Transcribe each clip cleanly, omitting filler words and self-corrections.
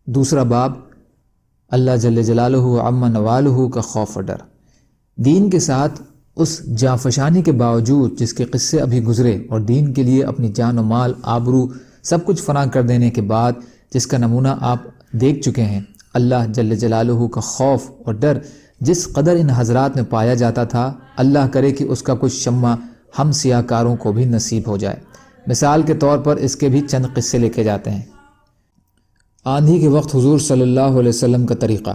دوسرا باب اللہ جل جلالہ عما نوالہ کا خوف و ڈر۔ دین کے ساتھ اس جانفشانی کے باوجود جس کے قصے ابھی گزرے اور دین کے لیے اپنی جان و مال آبرو سب کچھ فنا کر دینے کے بعد جس کا نمونہ آپ دیکھ چکے ہیں، اللہ جل جلالہ کا خوف اور ڈر جس قدر ان حضرات میں پایا جاتا تھا، اللہ کرے کہ اس کا کچھ شمع ہم سیاہ کاروں کو بھی نصیب ہو جائے۔ مثال کے طور پر اس کے بھی چند قصے لکھے جاتے ہیں۔ آندھی کے وقت حضور صلی اللہ علیہ وسلم کا طریقہ۔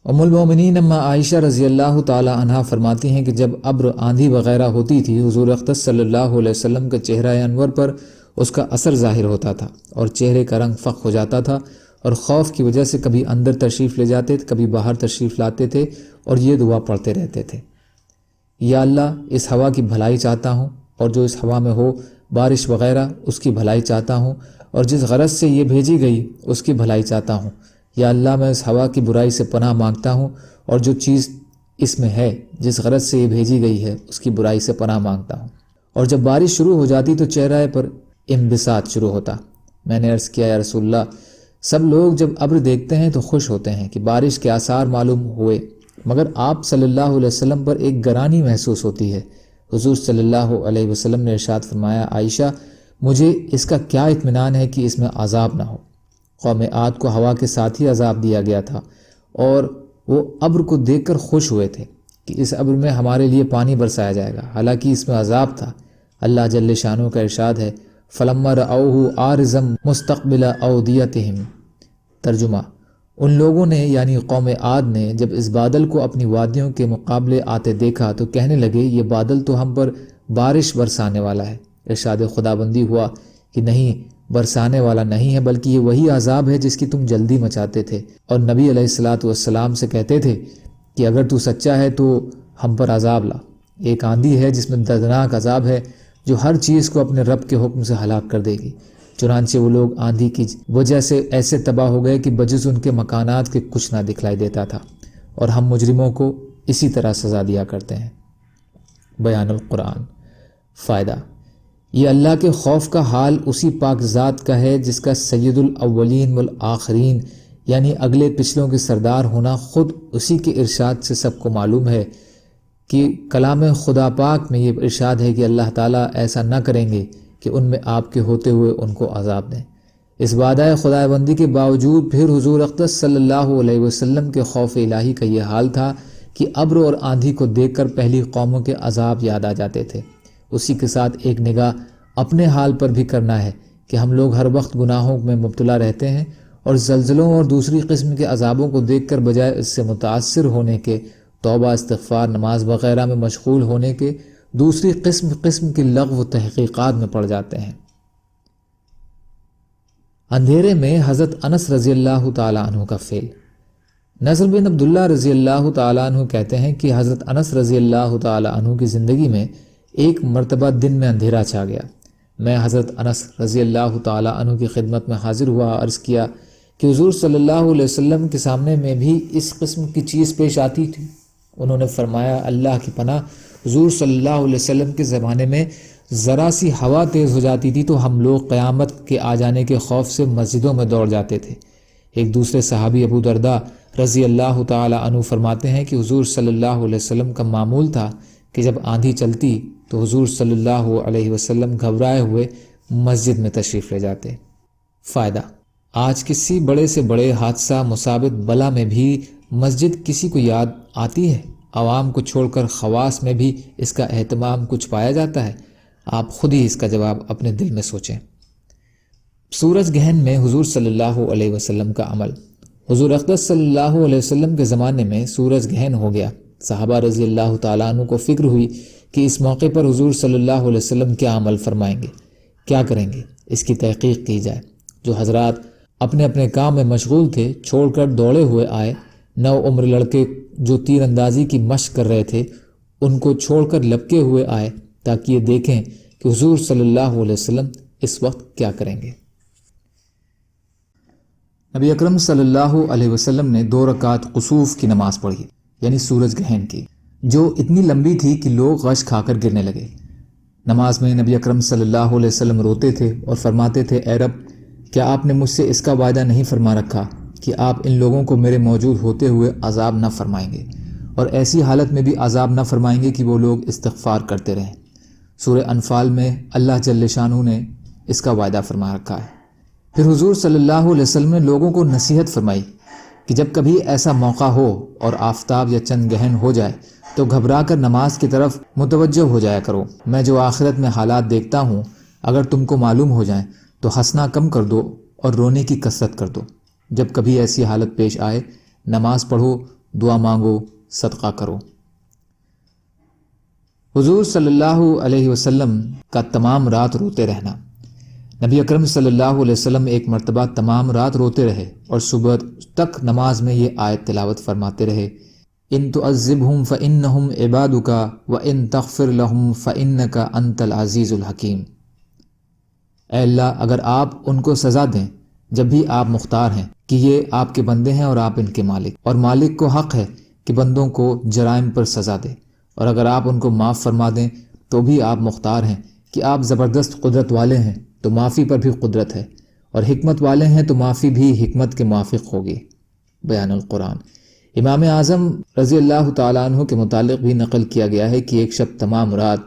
ام المومنین اما عائشہ رضی اللہ تعالی عنہا فرماتی ہیں کہ جب ابر آندھی وغیرہ ہوتی تھی، حضور اقدس صلی اللہ علیہ وسلم کے چہرہ انور پر اس کا اثر ظاہر ہوتا تھا اور چہرے کا رنگ فق ہو جاتا تھا، اور خوف کی وجہ سے کبھی اندر تشریف لے جاتے تھے، کبھی باہر تشریف لاتے تھے اور یہ دعا پڑھتے رہتے تھے، یا اللہ اس ہوا کی بھلائی چاہتا ہوں، اور جو اس ہوا میں ہو بارش وغیرہ اس کی بھلائی چاہتا ہوں، اور جس غرض سے یہ بھیجی گئی اس کی بھلائی چاہتا ہوں، یا اللہ میں اس ہوا کی برائی سے پناہ مانگتا ہوں، اور جو چیز اس میں ہے جس غرض سے یہ بھیجی گئی ہے اس کی برائی سے پناہ مانگتا ہوں۔ اور جب بارش شروع ہو جاتی تو چہرہ پر انبساط شروع ہوتا۔ میں نے عرض کیا، یا رسول اللہ، سب لوگ جب ابر دیکھتے ہیں تو خوش ہوتے ہیں کہ بارش کے آثار معلوم ہوئے، مگر آپ صلی اللہ علیہ وسلم پر ایک گرانی محسوس ہوتی ہے۔ حضور صلی اللہ علیہ وسلم نے ارشاد فرمایا، عائشہ مجھے اس کا کیا اطمینان ہے کہ اس میں عذاب نہ ہو۔ قوم عاد کو ہوا کے ساتھ ہی عذاب دیا گیا تھا، اور وہ ابر کو دیکھ کر خوش ہوئے تھے کہ اس ابر میں ہمارے لیے پانی برسایا جائے گا، حالانکہ اس میں عذاب تھا۔ اللہ جل شانہ کا ارشاد ہے، فَلَمَّا رَأَوْهُ عَارِضًا مُسْتَقْبِلَ أَوْدِيَتِهِمْ۔ ترجمہ، ان لوگوں نے یعنی قوم عاد نے جب اس بادل کو اپنی وادیوں کے مقابلے آتے دیکھا تو کہنے لگے، یہ بادل تو ہم پر بارش برسانے والا ہے۔ ارشاد خدابندی ہوا کہ نہیں، برسانے والا نہیں ہے، بلکہ یہ وہی عذاب ہے جس کی تم جلدی مچاتے تھے، اور نبی علیہ الصلاۃ والسلام سے کہتے تھے کہ اگر تو سچا ہے تو ہم پر عذاب لا۔ ایک آندھی ہے جس میں دردناک عذاب ہے جو ہر چیز کو اپنے رب کے حکم سے ہلاک کر دے گی۔ چنانچہ وہ لوگ آندھی کی وجہ سے ایسے تباہ ہو گئے کہ بجز ان کے مکانات کے کچھ نہ دکھلائی دیتا تھا، اور ہم مجرموں کو اسی طرح سزا دیا کرتے ہیں۔ بیان القرآن۔ فائدہ، یہ اللہ کے خوف کا حال اسی پاک ذات کا ہے جس کا سید الاولین والآخرین یعنی اگلے پچھلوں کے سردار ہونا خود اسی کے ارشاد سے سب کو معلوم ہے کہ کلام خدا پاک میں یہ ارشاد ہے کہ اللہ تعالیٰ ایسا نہ کریں گے کہ ان میں آپ کے ہوتے ہوئے ان کو عذاب دیں۔ اس وعدہ خدا بندی کے باوجود پھر حضور اقدس صلی اللہ علیہ وسلم کے خوف الہی کا یہ حال تھا کہ ابر اور آندھی کو دیکھ کر پہلی قوموں کے عذاب یاد آ جاتے تھے۔ اسی کے ساتھ ایک نگاہ اپنے حال پر بھی کرنا ہے کہ ہم لوگ ہر وقت گناہوں میں مبتلا رہتے ہیں، اور زلزلوں اور دوسری قسم کے عذابوں کو دیکھ کر بجائے اس سے متاثر ہونے کے، توبہ، استغفار، نماز وغیرہ میں مشغول ہونے کے، دوسری قسم کی لغو و تحقیقات میں پڑ جاتے ہیں۔ اندھیرے میں حضرت انس رضی اللہ تعالیٰ عنہ کا فعل۔ نصر بن عبداللہ رضی اللہ تعالیٰ عنہ کہتے ہیں کہ حضرت انس رضی اللہ تعالیٰ عنہ کی زندگی میں ایک مرتبہ دن میں اندھیرا چھا گیا۔ میں حضرت انس رضی اللہ تعالیٰ عنہ کی خدمت میں حاضر ہوا، عرض کیا کہ حضور صلی اللہ علیہ وسلم کے سامنے میں بھی اس قسم کی چیز پیش آتی تھی؟ انہوں نے فرمایا، اللہ کی پناہ، حضور صلی اللہ علیہ وسلم کے زمانے میں ذرا سی ہوا تیز ہو جاتی تھی تو ہم لوگ قیامت کے آ جانے کے خوف سے مسجدوں میں دوڑ جاتے تھے۔ ایک دوسرے صحابی ابو درداء رضی اللہ تعالی عنہ فرماتے ہیں کہ حضور صلی اللہ علیہ وسلم کا معمول تھا کہ جب آندھی چلتی تو حضور صلی اللہ علیہ وسلم گھبرائے ہوئے مسجد میں تشریف لے جاتے۔ فائدہ، آج کسی بڑے سے بڑے حادثہ مصابت بلا میں بھی مسجد کسی کو یاد آتی ہے؟ عوام کو چھوڑ کر خواص میں بھی اس کا اہتمام کچھ پایا جاتا ہے؟ آپ خود ہی اس کا جواب اپنے دل میں سوچیں۔ سورج گہن میں حضور صلی اللہ علیہ وسلم کا عمل۔ حضور اقدس صلی اللہ علیہ وسلم کے زمانے میں سورج گہن ہو گیا۔ صحابہ رضی اللہ تعالیٰ عنہ کو فکر ہوئی کہ اس موقع پر حضور صلی اللہ علیہ وسلم کیا عمل فرمائیں گے، کیا کریں گے، اس کی تحقیق کی جائے۔ جو حضرات اپنے اپنے کام میں مشغول تھے چھوڑ کر دوڑے ہوئے آئے۔ نو عمر لڑکے جو تیر اندازی کی مشق کر رہے تھے ان کو چھوڑ کر لپکے ہوئے آئے تاکہ یہ دیکھیں کہ حضور صلی اللہ علیہ وسلم اس وقت کیا کریں گے۔ نبی اکرم صلی اللہ علیہ وسلم نے 2 رکعت قصوف کی نماز پڑھی، یعنی سورج گہن کی، جو اتنی لمبی تھی کہ لوگ غش کھا کر گرنے لگے۔ نماز میں نبی اکرم صلی اللہ علیہ وسلم روتے تھے اور فرماتے تھے، اے رب، کیا آپ نے مجھ سے اس کا وعدہ نہیں فرما رکھا کہ آپ ان لوگوں کو میرے موجود ہوتے ہوئے عذاب نہ فرمائیں گے اور ایسی حالت میں بھی عذاب نہ فرمائیں گے کہ وہ لوگ استغفار کرتے رہیں؟ سورہ انفال میں اللہ جل شانہ نے اس کا وعدہ فرما رکھا ہے۔ پھر حضور صلی اللہ علیہ وسلم نے لوگوں کو نصیحت فرمائی کہ جب کبھی ایسا موقع ہو اور آفتاب یا چند گہن ہو جائے تو گھبرا کر نماز کی طرف متوجہ ہو جایا کرو۔ میں جو آخرت میں حالات دیکھتا ہوں اگر تم کو معلوم ہو جائیں تو ہنسنا کم کر دو اور رونے کی کثرت کر دو۔ جب کبھی ایسی حالت پیش آئے نماز پڑھو، دعا مانگو، صدقہ کرو۔ حضور صلی اللہ علیہ وسلم کا تمام رات روتے رہنا۔ نبی اکرم صلی اللہ علیہ وسلم ایک مرتبہ تمام رات روتے رہے اور صبح تک نماز میں یہ آیت تلاوت فرماتے رہے، ان تعذبہم فانہم عبادک وان تغفر لہم فانک انت العزیز الحکیم۔ اے اللہ، اگر آپ ان کو سزا دیں جب بھی آپ مختار ہیں کہ یہ آپ کے بندے ہیں اور آپ ان کے مالک، اور مالک کو حق ہے کہ بندوں کو جرائم پر سزا دے، اور اگر آپ ان کو معاف فرما دیں تو بھی آپ مختار ہیں کہ آپ زبردست قدرت والے ہیں تو معافی پر بھی قدرت ہے، اور حکمت والے ہیں تو معافی بھی حکمت کے موافق ہوگی۔ بیان القرآن۔ امام اعظم رضی اللہ تعالیٰ عنہ کے متعلق بھی نقل کیا گیا ہے کہ ایک شب تمام رات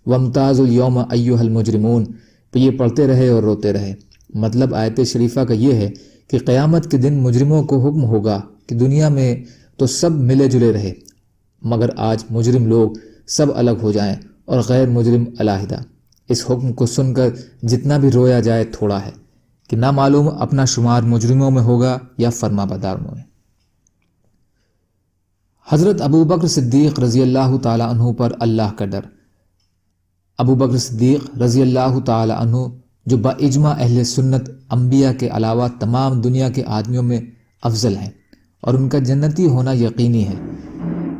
وامتاز اليوم ایھا المجرمون تو یہ پڑھتے رہے اور روتے رہے۔ مطلب آیت شریفہ کا یہ ہے کہ قیامت کے دن مجرموں کو حکم ہوگا کہ دنیا میں تو سب ملے جلے رہے، مگر آج مجرم لوگ سب الگ ہو جائیں اور غیر مجرم علیحدہ۔ اس حکم کو سن کر جتنا بھی رویا جائے تھوڑا ہے کہ نہ معلوم اپنا شمار مجرموں میں ہوگا یا فرما برداروں میں۔ حضرت ابو بکر صدیق رضی اللہ تعالیٰ عنہ پر اللہ کا ڈر۔ ابو بکر صدیق رضی اللہ تعالیٰ عنہ جو باجماع اہل سنت انبیاء کے علاوہ تمام دنیا کے آدمیوں میں افضل ہیں اور ان کا جنتی ہونا یقینی ہے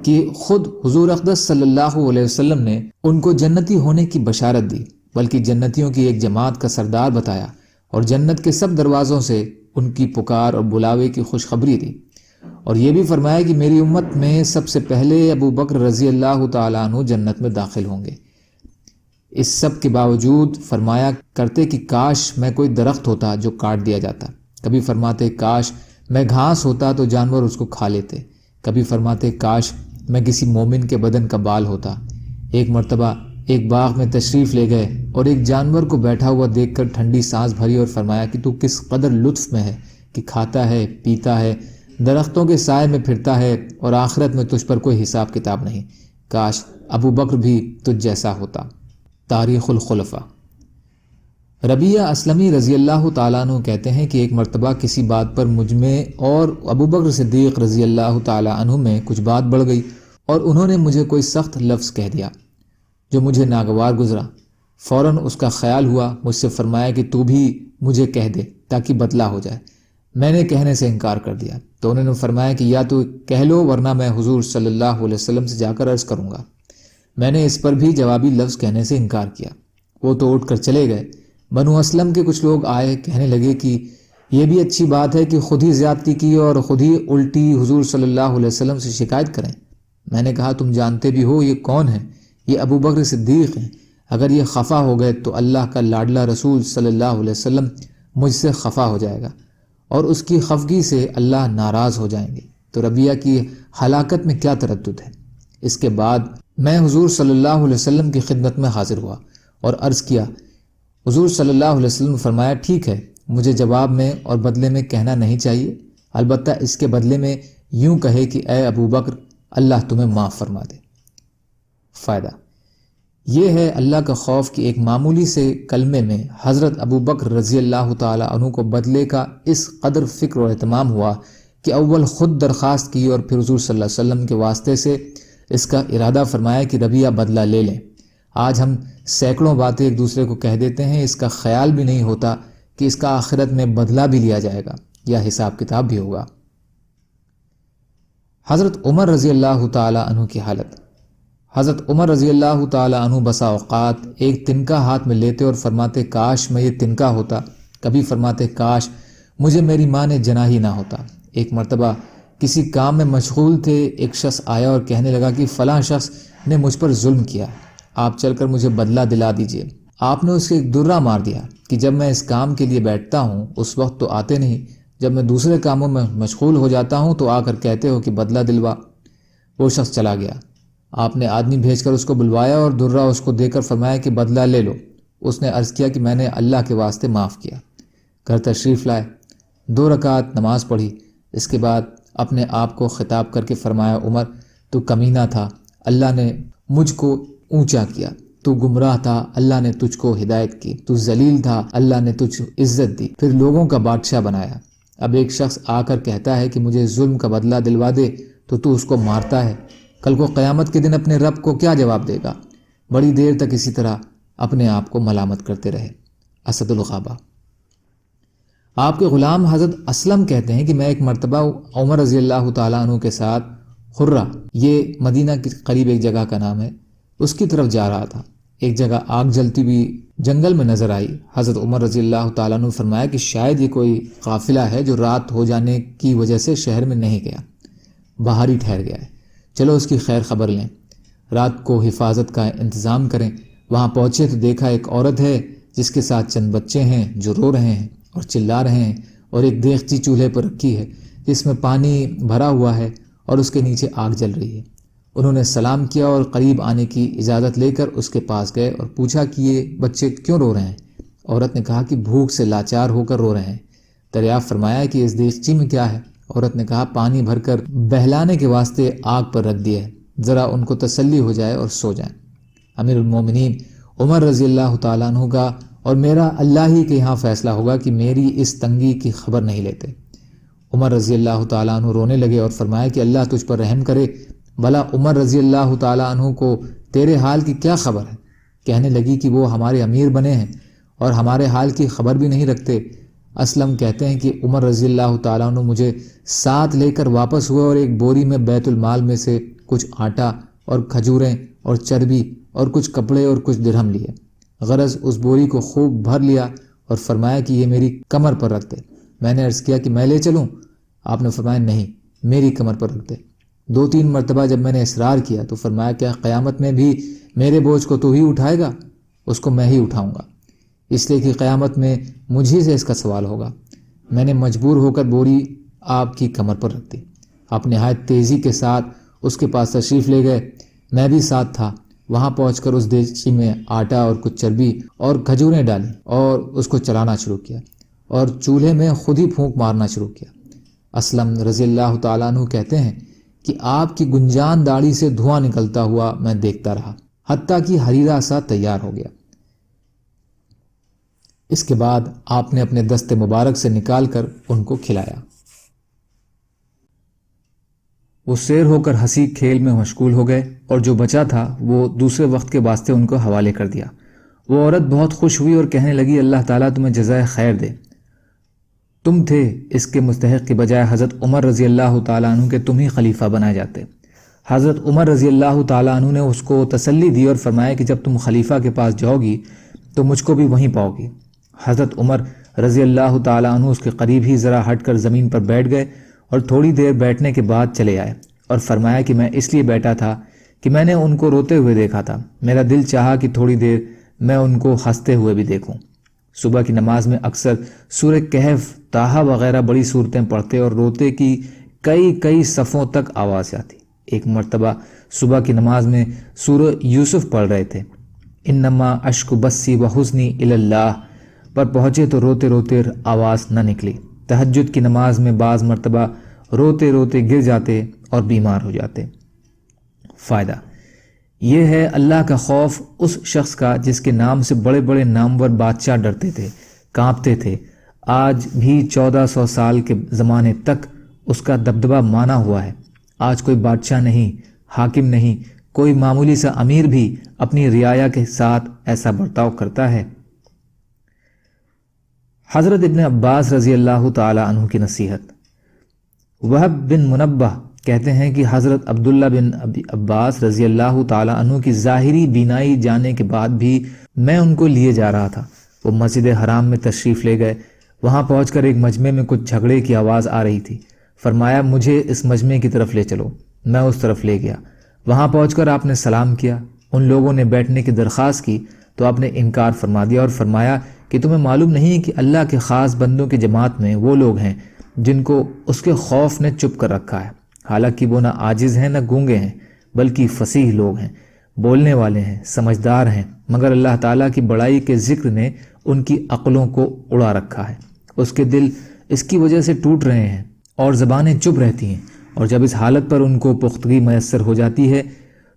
کہ خود حضور اقدس صلی اللہ علیہ وسلم نے ان کو جنتی ہونے کی بشارت دی، بلکہ جنتیوں کی ایک جماعت کا سردار بتایا اور جنت کے سب دروازوں سے ان کی پکار اور بلاوے کی خوشخبری دی، اور یہ بھی فرمایا کہ میری امت میں سب سے پہلے ابو بکر رضی اللہ تعالیٰ عنہ جنت میں داخل ہوں گے۔ اس سب کے باوجود فرمایا کرتے کہ کاش میں کوئی درخت ہوتا جو کاٹ دیا جاتا، کبھی فرماتے کاش میں گھاس ہوتا تو جانور اس کو کھا لیتے، کبھی فرماتے کاش میں کسی مومن کے بدن کا بال ہوتا۔ ایک مرتبہ ایک باغ میں تشریف لے گئے اور ایک جانور کو بیٹھا ہوا دیکھ کر ٹھنڈی سانس بھری اور فرمایا کہ تو کس قدر لطف میں ہے کہ کھاتا ہے، پیتا ہے، درختوں کے سائے میں پھرتا ہے اور آخرت میں تجھ پر کوئی حساب کتاب نہیں، کاش ابو بکر بھی تجھ جیسا ہوتا۔ تاریخ الخلفاء۔ ربیہ اسلمی رضی اللہ تعالیٰ عنہ کہتے ہیں کہ ایک مرتبہ کسی بات پر مجھ میں اور ابو بکر صدیق رضی اللہ تعالیٰ عنہ میں کچھ بات بڑھ گئی اور انہوں نے مجھے کوئی سخت لفظ کہہ دیا جو مجھے ناگوار گزرا۔ فوراً اس کا خیال ہوا، مجھ سے فرمایا کہ تو بھی مجھے کہہ دے تاکہ بدلہ ہو جائے۔ میں نے کہنے سے انکار کر دیا تو انہوں نے فرمایا کہ یا تو کہہ لو ورنہ میں حضور صلی اللہ علیہ وسلم سے جا کر عرض کروں گا۔ میں نے اس پر بھی جوابی لفظ کہنے سے انکار کیا۔ وہ تو اٹھ کر چلے گئے۔ بنو اسلم کے کچھ لوگ آئے، کہنے لگے کہ یہ بھی اچھی بات ہے کہ خود ہی زیادتی کی اور خود ہی الٹی حضور صلی اللہ علیہ وسلم سے شکایت کریں۔ میں نے کہا تم جانتے بھی ہو یہ کون ہیں؟ یہ ابو بکر صدیق ہیں۔ اگر یہ خفا ہو گئے تو اللہ کا لاڈلا رسول صلی اللہ علیہ وسلم مجھ سے خفا ہو جائے گا اور اس کی خفگی سے اللہ ناراض ہو جائیں گے، تو ربیہ کی ہلاکت میں کیا تردد ہے؟ اس کے بعد میں حضور صلی اللہ علیہ وسلم کی خدمت میں حاضر ہوا اور عرض کیا۔ حضور صلی اللہ علیہ وسلم نے فرمایا ٹھیک ہے، مجھے جواب میں اور بدلے میں کہنا نہیں چاہیے، البتہ اس کے بدلے میں یوں کہے کہ اے ابو بکر اللہ تمہیں معاف فرما دے۔ فائدہ یہ ہے اللہ کا خوف کہ ایک معمولی سے کلمے میں حضرت ابو بکر رضی اللہ تعالیٰ عنہ کو بدلے کا اس قدر فکر و اہتمام ہوا کہ اول خود درخواست کی اور پھر حضور صلی اللہ علیہ وسلم کے واسطے سے اس کا ارادہ فرمایا کہ ربیہ بدلہ لے لیں۔ آج ہم سینکڑوں باتیں ایک دوسرے کو کہہ دیتے ہیں، اس کا خیال بھی نہیں ہوتا کہ اس کا آخرت میں بدلہ بھی لیا جائے گا یا حساب کتاب بھی ہوگا۔ حضرت عمر رضی اللہ تعالیٰ عنہ کی حالت۔ حضرت عمر رضی اللہ تعالیٰ عنہ بسا اوقات ایک تنکا ہاتھ میں لیتے اور فرماتے کاش میں یہ تنکا ہوتا، کبھی فرماتے کاش مجھے میری ماں نے جنا ہی نہ ہوتا۔ ایک مرتبہ کسی کام میں مشغول تھے، ایک شخص آیا اور کہنے لگا کہ فلاں شخص نے مجھ پر ظلم کیا، آپ چل کر مجھے بدلہ دلا دیجئے۔ آپ نے اسے ایک درہ مار دیا کہ جب میں اس کام کے لیے بیٹھتا ہوں اس وقت تو آتے نہیں، جب میں دوسرے کاموں میں مشغول ہو جاتا ہوں تو آ کر کہتے ہو کہ بدلہ دلوا۔ وہ شخص چلا گیا۔ آپ نے آدمی بھیج کر اس کو بلوایا اور درہ اس کو دے کر فرمایا کہ بدلہ لے لو۔ اس نے عرض کیا کہ میں نے اللہ کے واسطے معاف کیا۔ گھر تشریف لائے، 2 رکعت نماز پڑھی، اس کے بعد اپنے آپ کو خطاب کر کے فرمایا، عمر تو کمینہ تھا، اللہ نے مجھ کو اونچا کیا، تو گمراہ تھا، اللہ نے تجھ کو ہدایت کی، تو ذلیل تھا، اللہ نے تجھ کو عزت دی، پھر لوگوں کا بادشاہ بنایا۔ اب ایک شخص آ کر کہتا ہے کہ مجھے ظلم کا بدلہ دلوا دے تو اس کو مارتا ہے، کل کو قیامت کے دن اپنے رب کو کیا جواب دے گا؟ بڑی دیر تک اسی طرح اپنے آپ کو ملامت کرتے رہے۔ اسد الغابہ۔ آپ کے غلام حضرت اسلم کہتے ہیں کہ میں ایک مرتبہ عمر رضی اللہ تعالیٰ عنہ کے ساتھ خرہ، یہ مدینہ کے قریب ایک جگہ کا نام ہے، اس کی طرف جا رہا تھا۔ ایک جگہ آگ جلتی ہوئی جنگل میں نظر آئی۔ حضرت عمر رضی اللہ تعالیٰ عنہ فرمایا کہ شاید یہ کوئی قافلہ ہے جو رات ہو جانے کی وجہ سے شہر میں نہیں گیا، باہر ہی ٹھہر گیا ہے، چلو اس کی خیر خبر لیں، رات کو حفاظت کا انتظام کریں۔ وہاں پہنچے تو دیکھا ایک عورت ہے جس کے ساتھ چند بچے ہیں جو رو رہے ہیں اور چلا رہے ہیں، اور ایک دیگچی چولہے پر رکھی ہے جس میں پانی بھرا ہوا ہے اور اس کے نیچے آگ جل رہی ہے۔ انہوں نے سلام کیا اور قریب آنے کی اجازت لے کر اس کے پاس گئے اور پوچھا کہ یہ بچے کیوں رو رہے ہیں؟ عورت نے کہا کہ بھوک سے لاچار ہو کر رو رہے ہیں۔ دریافت فرمایا کہ اس دیگچی میں کیا ہے؟ عورت نے کہا پانی بھر کر بہلانے کے واسطے آگ پر رکھ دیا ہے، ذرا ان کو تسلی ہو جائے اور سو جائیں۔ امیر المومنین عمر رضی اللہ تعالیٰ عنہ کا اور میرا اللہ ہی کے یہاں فیصلہ ہوگا کہ میری اس تنگی کی خبر نہیں لیتے۔ عمر رضی اللہ تعالیٰ عنہ رونے لگے اور فرمایا کہ اللہ تجھ پر رحم کرے، بھلا عمر رضی اللہ تعالیٰ عنہ کو تیرے حال کی کیا خبر ہے؟ کہنے لگی کہ وہ ہمارے امیر بنے ہیں اور ہمارے حال کی خبر بھی نہیں رکھتے۔ اسلم کہتے ہیں کہ عمر رضی اللہ تعالیٰ عنہ مجھے ساتھ لے کر واپس ہوئے اور ایک بوری میں بیت المال میں سے کچھ آٹا اور کھجوریں اور چربی اور کچھ کپڑے اور کچھ درہم لیے۔ غرض اس بوری کو خوب بھر لیا اور فرمایا کہ یہ میری کمر پر رکھ دے۔ میں نے عرض کیا کہ میں لے چلوں؟ آپ نے فرمایا نہیں، میری کمر پر رکھ دے۔ 2-3 مرتبہ جب میں نے اصرار کیا تو فرمایا کیا قیامت میں بھی میرے بوجھ کو تو ہی اٹھائے گا؟ اس کو میں ہی اٹھاؤں گا، اس لیے کہ قیامت میں مجھے سے اس کا سوال ہوگا۔ میں نے مجبور ہو کر بوری آپ کی کمر پر رکھ دی۔ آپ نہایت تیزی کے ساتھ اس کے پاس تشریف لے گئے، میں بھی ساتھ تھا۔ وہاں پہنچ کر اس دیگچی میں آٹا اور کچھ چربی اور کھجوریں ڈالی اور اس کو چلانا شروع کیا اور چولہے میں خود ہی پھونک مارنا شروع کیا۔ اسلم رضی اللہ تعالیٰ عنہ کہتے ہیں کہ آپ کی گنجان داڑھی سے دھواں نکلتا ہوا میں دیکھتا رہا، حتیٰ کہ حریرہ سا تیار ہو گیا۔ اس کے بعد آپ نے اپنے دست مبارک سے نکال کر ان کو کھلایا۔ وہ سیر ہو کر ہنسی کھیل میں مشغول ہو گئے اور جو بچا تھا وہ دوسرے وقت کے واسطے ان کو حوالے کر دیا۔ وہ عورت بہت خوش ہوئی اور کہنے لگی اللہ تعالیٰ تمہیں جزائے خیر دے، تم تھے اس کے مستحق کے بجائے حضرت عمر رضی اللہ تعالیٰ عنہ کے تم ہی خلیفہ بنائے جاتے۔ حضرت عمر رضی اللہ تعالیٰ عنہ نے اس کو تسلی دی اور فرمایا کہ جب تم خلیفہ کے پاس جاؤ گی تو مجھ کو بھی وہیں پاؤ گی۔ حضرت عمر رضی اللہ تعالیٰ عنہ اس کے قریب ہی ذرا ہٹ کر زمین پر بیٹھ گئے اور تھوڑی دیر بیٹھنے کے بعد چلے آئے اور فرمایا کہ میں اس لیے بیٹھا تھا کہ میں نے ان کو روتے ہوئے دیکھا تھا، میرا دل چاہا کہ تھوڑی دیر میں ان کو ہنستے ہوئے بھی دیکھوں۔ صبح کی نماز میں اکثر سورہ کہف، طٰہٰ وغیرہ بڑی صورتیں پڑھتے اور روتے کی کئی صفوں تک آواز آتی۔ ایک مرتبہ صبح کی نماز میں سورہ یوسف پڑھ رہے تھے، انما اشکو بسی وحزنی الی اللہ پر پہنچے تو روتے روتے آواز نہ نکلی۔ تہجد کی نماز میں بعض مرتبہ روتے روتے گر جاتے اور بیمار ہو جاتے۔ فائدہ یہ ہے اللہ کا خوف اس شخص کا جس کے نام سے بڑے بڑے نامور بادشاہ ڈرتے تھے، کانپتے تھے۔ آج بھی 1400 سال کے زمانے تک اس کا دبدبہ مانا ہوا ہے۔ آج کوئی بادشاہ نہیں، حاکم نہیں، کوئی معمولی سا امیر بھی اپنی رعایا کے ساتھ ایسا برتاؤ کرتا ہے۔ حضرت ابن عباس رضی اللہ تعالی عنہ کی نصیحت۔ وہب بن منبہ کہتے ہیں کہ حضرت عبداللہ بن عباس رضی اللہ تعالی عنہ کی ظاہری بینائی جانے کے بعد بھی میں ان کو لیے جا رہا تھا۔ وہ مسجد حرام میں تشریف لے گئے۔ وہاں پہنچ کر ایک مجمع میں کچھ جھگڑے کی آواز آ رہی تھی۔ فرمایا مجھے اس مجمع کی طرف لے چلو۔ میں اس طرف لے گیا۔ وہاں پہنچ کر آپ نے سلام کیا۔ ان لوگوں نے بیٹھنے کی درخواست کی تو آپ نے انکار فرما دیا اور فرمایا کہ کہ تمہیں معلوم نہیں کہ اللہ کے خاص بندوں کی جماعت میں وہ لوگ ہیں جن کو اس کے خوف نے چپ کر رکھا ہے، حالانکہ وہ نہ عاجز ہیں نہ گونگے ہیں بلکہ فصیح لوگ ہیں، بولنے والے ہیں، سمجھدار ہیں، مگر اللہ تعالیٰ کی بڑائی کے ذکر نے ان کی عقلوں کو اڑا رکھا ہے، اس کے دل اس کی وجہ سے ٹوٹ رہے ہیں اور زبانیں چپ رہتی ہیں، اور جب اس حالت پر ان کو پختگی میسر ہو جاتی ہے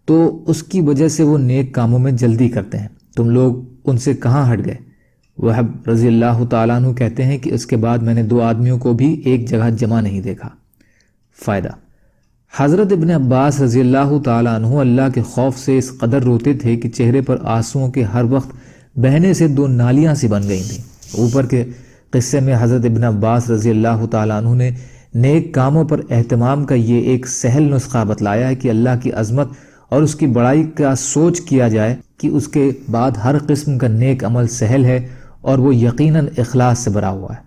تو اس کی وجہ سے وہ نیک کاموں میں جلدی کرتے ہیں۔ تم لوگ ان سے کہاں ہٹ گئے؟ وہب رضی اللہ تعالیٰ عنہ کہتے ہیں کہ اس کے بعد میں نے 2 آدمیوں کو بھی ایک جگہ جمع نہیں دیکھا۔ فائدہ: حضرت ابن عباس رضی اللہ تعالیٰ عنہ اللہ کے خوف سے اس قدر روتے تھے کہ چہرے پر آنسوؤں کے ہر وقت بہنے سے 2 نالیاں سی بن گئی تھیں۔ اوپر کے قصے میں حضرت ابن عباس رضی اللہ تعالیٰ عنہ نے نیک کاموں پر اہتمام کا یہ ایک سہل نسخہ بتلایا ہے کہ اللہ کی عظمت اور اس کی بڑائی کا سوچ کیا جائے کہ اس کے بعد ہر قسم کا نیک عمل سہل ہے اور وہ یقیناً اخلاص سے بھرا ہوا ہے۔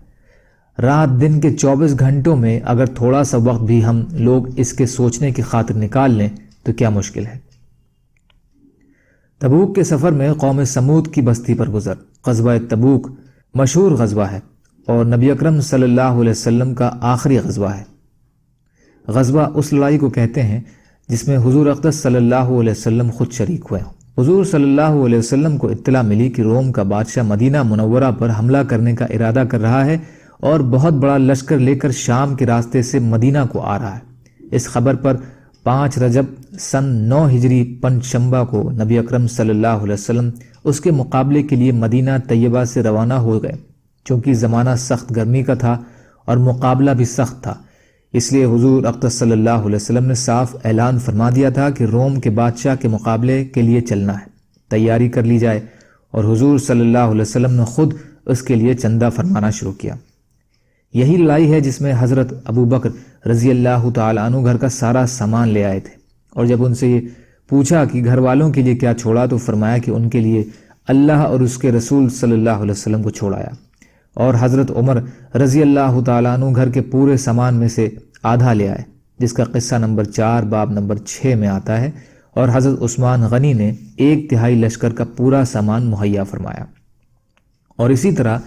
رات دن کے 24 گھنٹوں میں اگر تھوڑا سا وقت بھی ہم لوگ اس کے سوچنے کی خاطر نکال لیں تو کیا مشکل ہے۔ تبوک کے سفر میں قوم سمود کی بستی پر گزر۔ غزوہ تبوک مشہور غزوہ ہے اور نبی اکرم صلی اللہ علیہ وسلم کا آخری غزوہ ہے۔ غزوہ اس لڑائی کو کہتے ہیں جس میں حضور اقدس صلی اللہ علیہ وسلم خود شریک ہوئے۔ حضور صلی اللہ علیہ وسلم کو اطلاع ملی کہ روم کا بادشاہ مدینہ منورہ پر حملہ کرنے کا ارادہ کر رہا ہے اور بہت بڑا لشکر لے کر شام کے راستے سے مدینہ کو آ رہا ہے۔ اس خبر پر 5 رجب سن 9 ہجری پنجشنبہ کو نبی اکرم صلی اللہ علیہ وسلم اس کے مقابلے کے لیے مدینہ طیبہ سے روانہ ہو گئے۔ چونکہ زمانہ سخت گرمی کا تھا اور مقابلہ بھی سخت تھا، اس لیے حضور اقدس صلی اللہ علیہ وسلم نے صاف اعلان فرما دیا تھا کہ روم کے بادشاہ کے مقابلے کے لیے چلنا ہے، تیاری کر لی جائے، اور حضور صلی اللہ علیہ وسلم نے خود اس کے لیے چندہ فرمانا شروع کیا۔ یہی لڑائی ہے جس میں حضرت ابو بکر رضی اللہ تعالیٰ عنہ گھر کا سارا سامان لے آئے تھے، اور جب ان سے یہ پوچھا کہ گھر والوں کے لیے کیا چھوڑا تو فرمایا کہ ان کے لیے اللہ اور اس کے رسول صلی اللہ علیہ وسلم کو چھوڑایا۔ اور حضرت عمر رضی اللہ تعالیٰ عنہ گھر کے پورے سامان میں سے آدھا لے آئے، جس کا قصہ نمبر 4 باب نمبر 6 میں آتا ہے، اور حضرت عثمان غنی نے 1/3 لشکر کا پورا سامان مہیا فرمایا۔ اور اسی طرح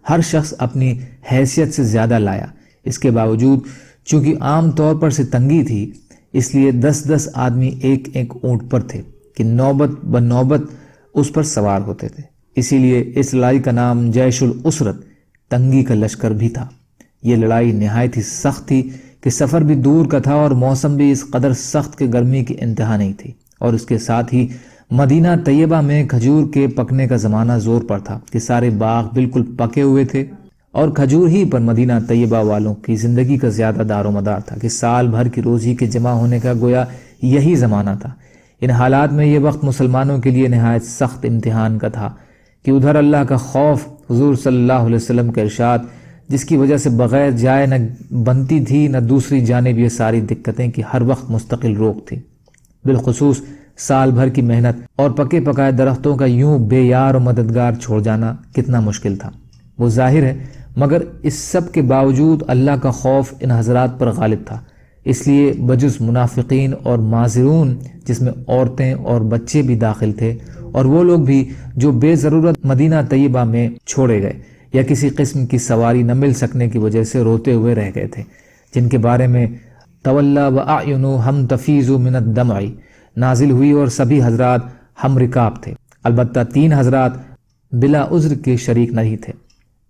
ہر شخص اپنی حیثیت سے زیادہ لایا۔ اس کے باوجود چونکہ عام طور پر سے تنگی تھی، اس لیے 10 آدمی ایک اونٹ پر تھے کہ نوبت بنوبت اس پر سوار ہوتے تھے، اسی لیے اس لڑائی کا نام جیش الاسرت، تنگی کا لشکر بھی تھا۔ یہ لڑائی نہایت ہی سخت تھی کہ سفر بھی دور کا تھا اور موسم بھی اس قدر سخت کہ گرمی کی انتہا نہیں تھی، اور اس کے ساتھ ہی مدینہ طیبہ میں کھجور کے پکنے کا زمانہ زور پر تھا کہ سارے باغ بالکل پکے ہوئے تھے، اور کھجور ہی پر مدینہ طیبہ والوں کی زندگی کا زیادہ دار و مدار تھا کہ سال بھر کی روزی کے جمع ہونے کا گویا یہی زمانہ تھا۔ ان حالات میں یہ وقت مسلمانوں کے لیے نہایت سخت امتحان کا تھا کہ ادھر اللہ کا خوف، حضور صلی اللہ علیہ وسلم کا ارشاد جس کی وجہ سے بغیر جائے نہ بنتی تھی، نہ دوسری جانب یہ ساری دقتیں کہ ہر وقت مستقل روک تھی۔ بالخصوص سال بھر کی محنت اور پکے پکائے درختوں کا یوں بے یار و مددگار چھوڑ جانا کتنا مشکل تھا، وہ ظاہر ہے، مگر اس سب کے باوجود اللہ کا خوف ان حضرات پر غالب تھا، اس لیے بجز منافقین اور معذرون جس میں عورتیں اور بچے بھی داخل تھے، اور وہ لوگ بھی جو بے ضرورت مدینہ طیبہ میں چھوڑے گئے یا کسی قسم کی سواری نہ مل سکنے کی وجہ سے روتے ہوئے رہ گئے تھے، جن کے بارے میں تولا وَأَعْيُنُهُمْ تَفِيضُ مِنَ الدَّمْعِ نازل ہوئی، اور سبھی حضرات ہم رکاب تھے، البتہ 3 حضرات بلا عذر کے شریک نہیں تھے،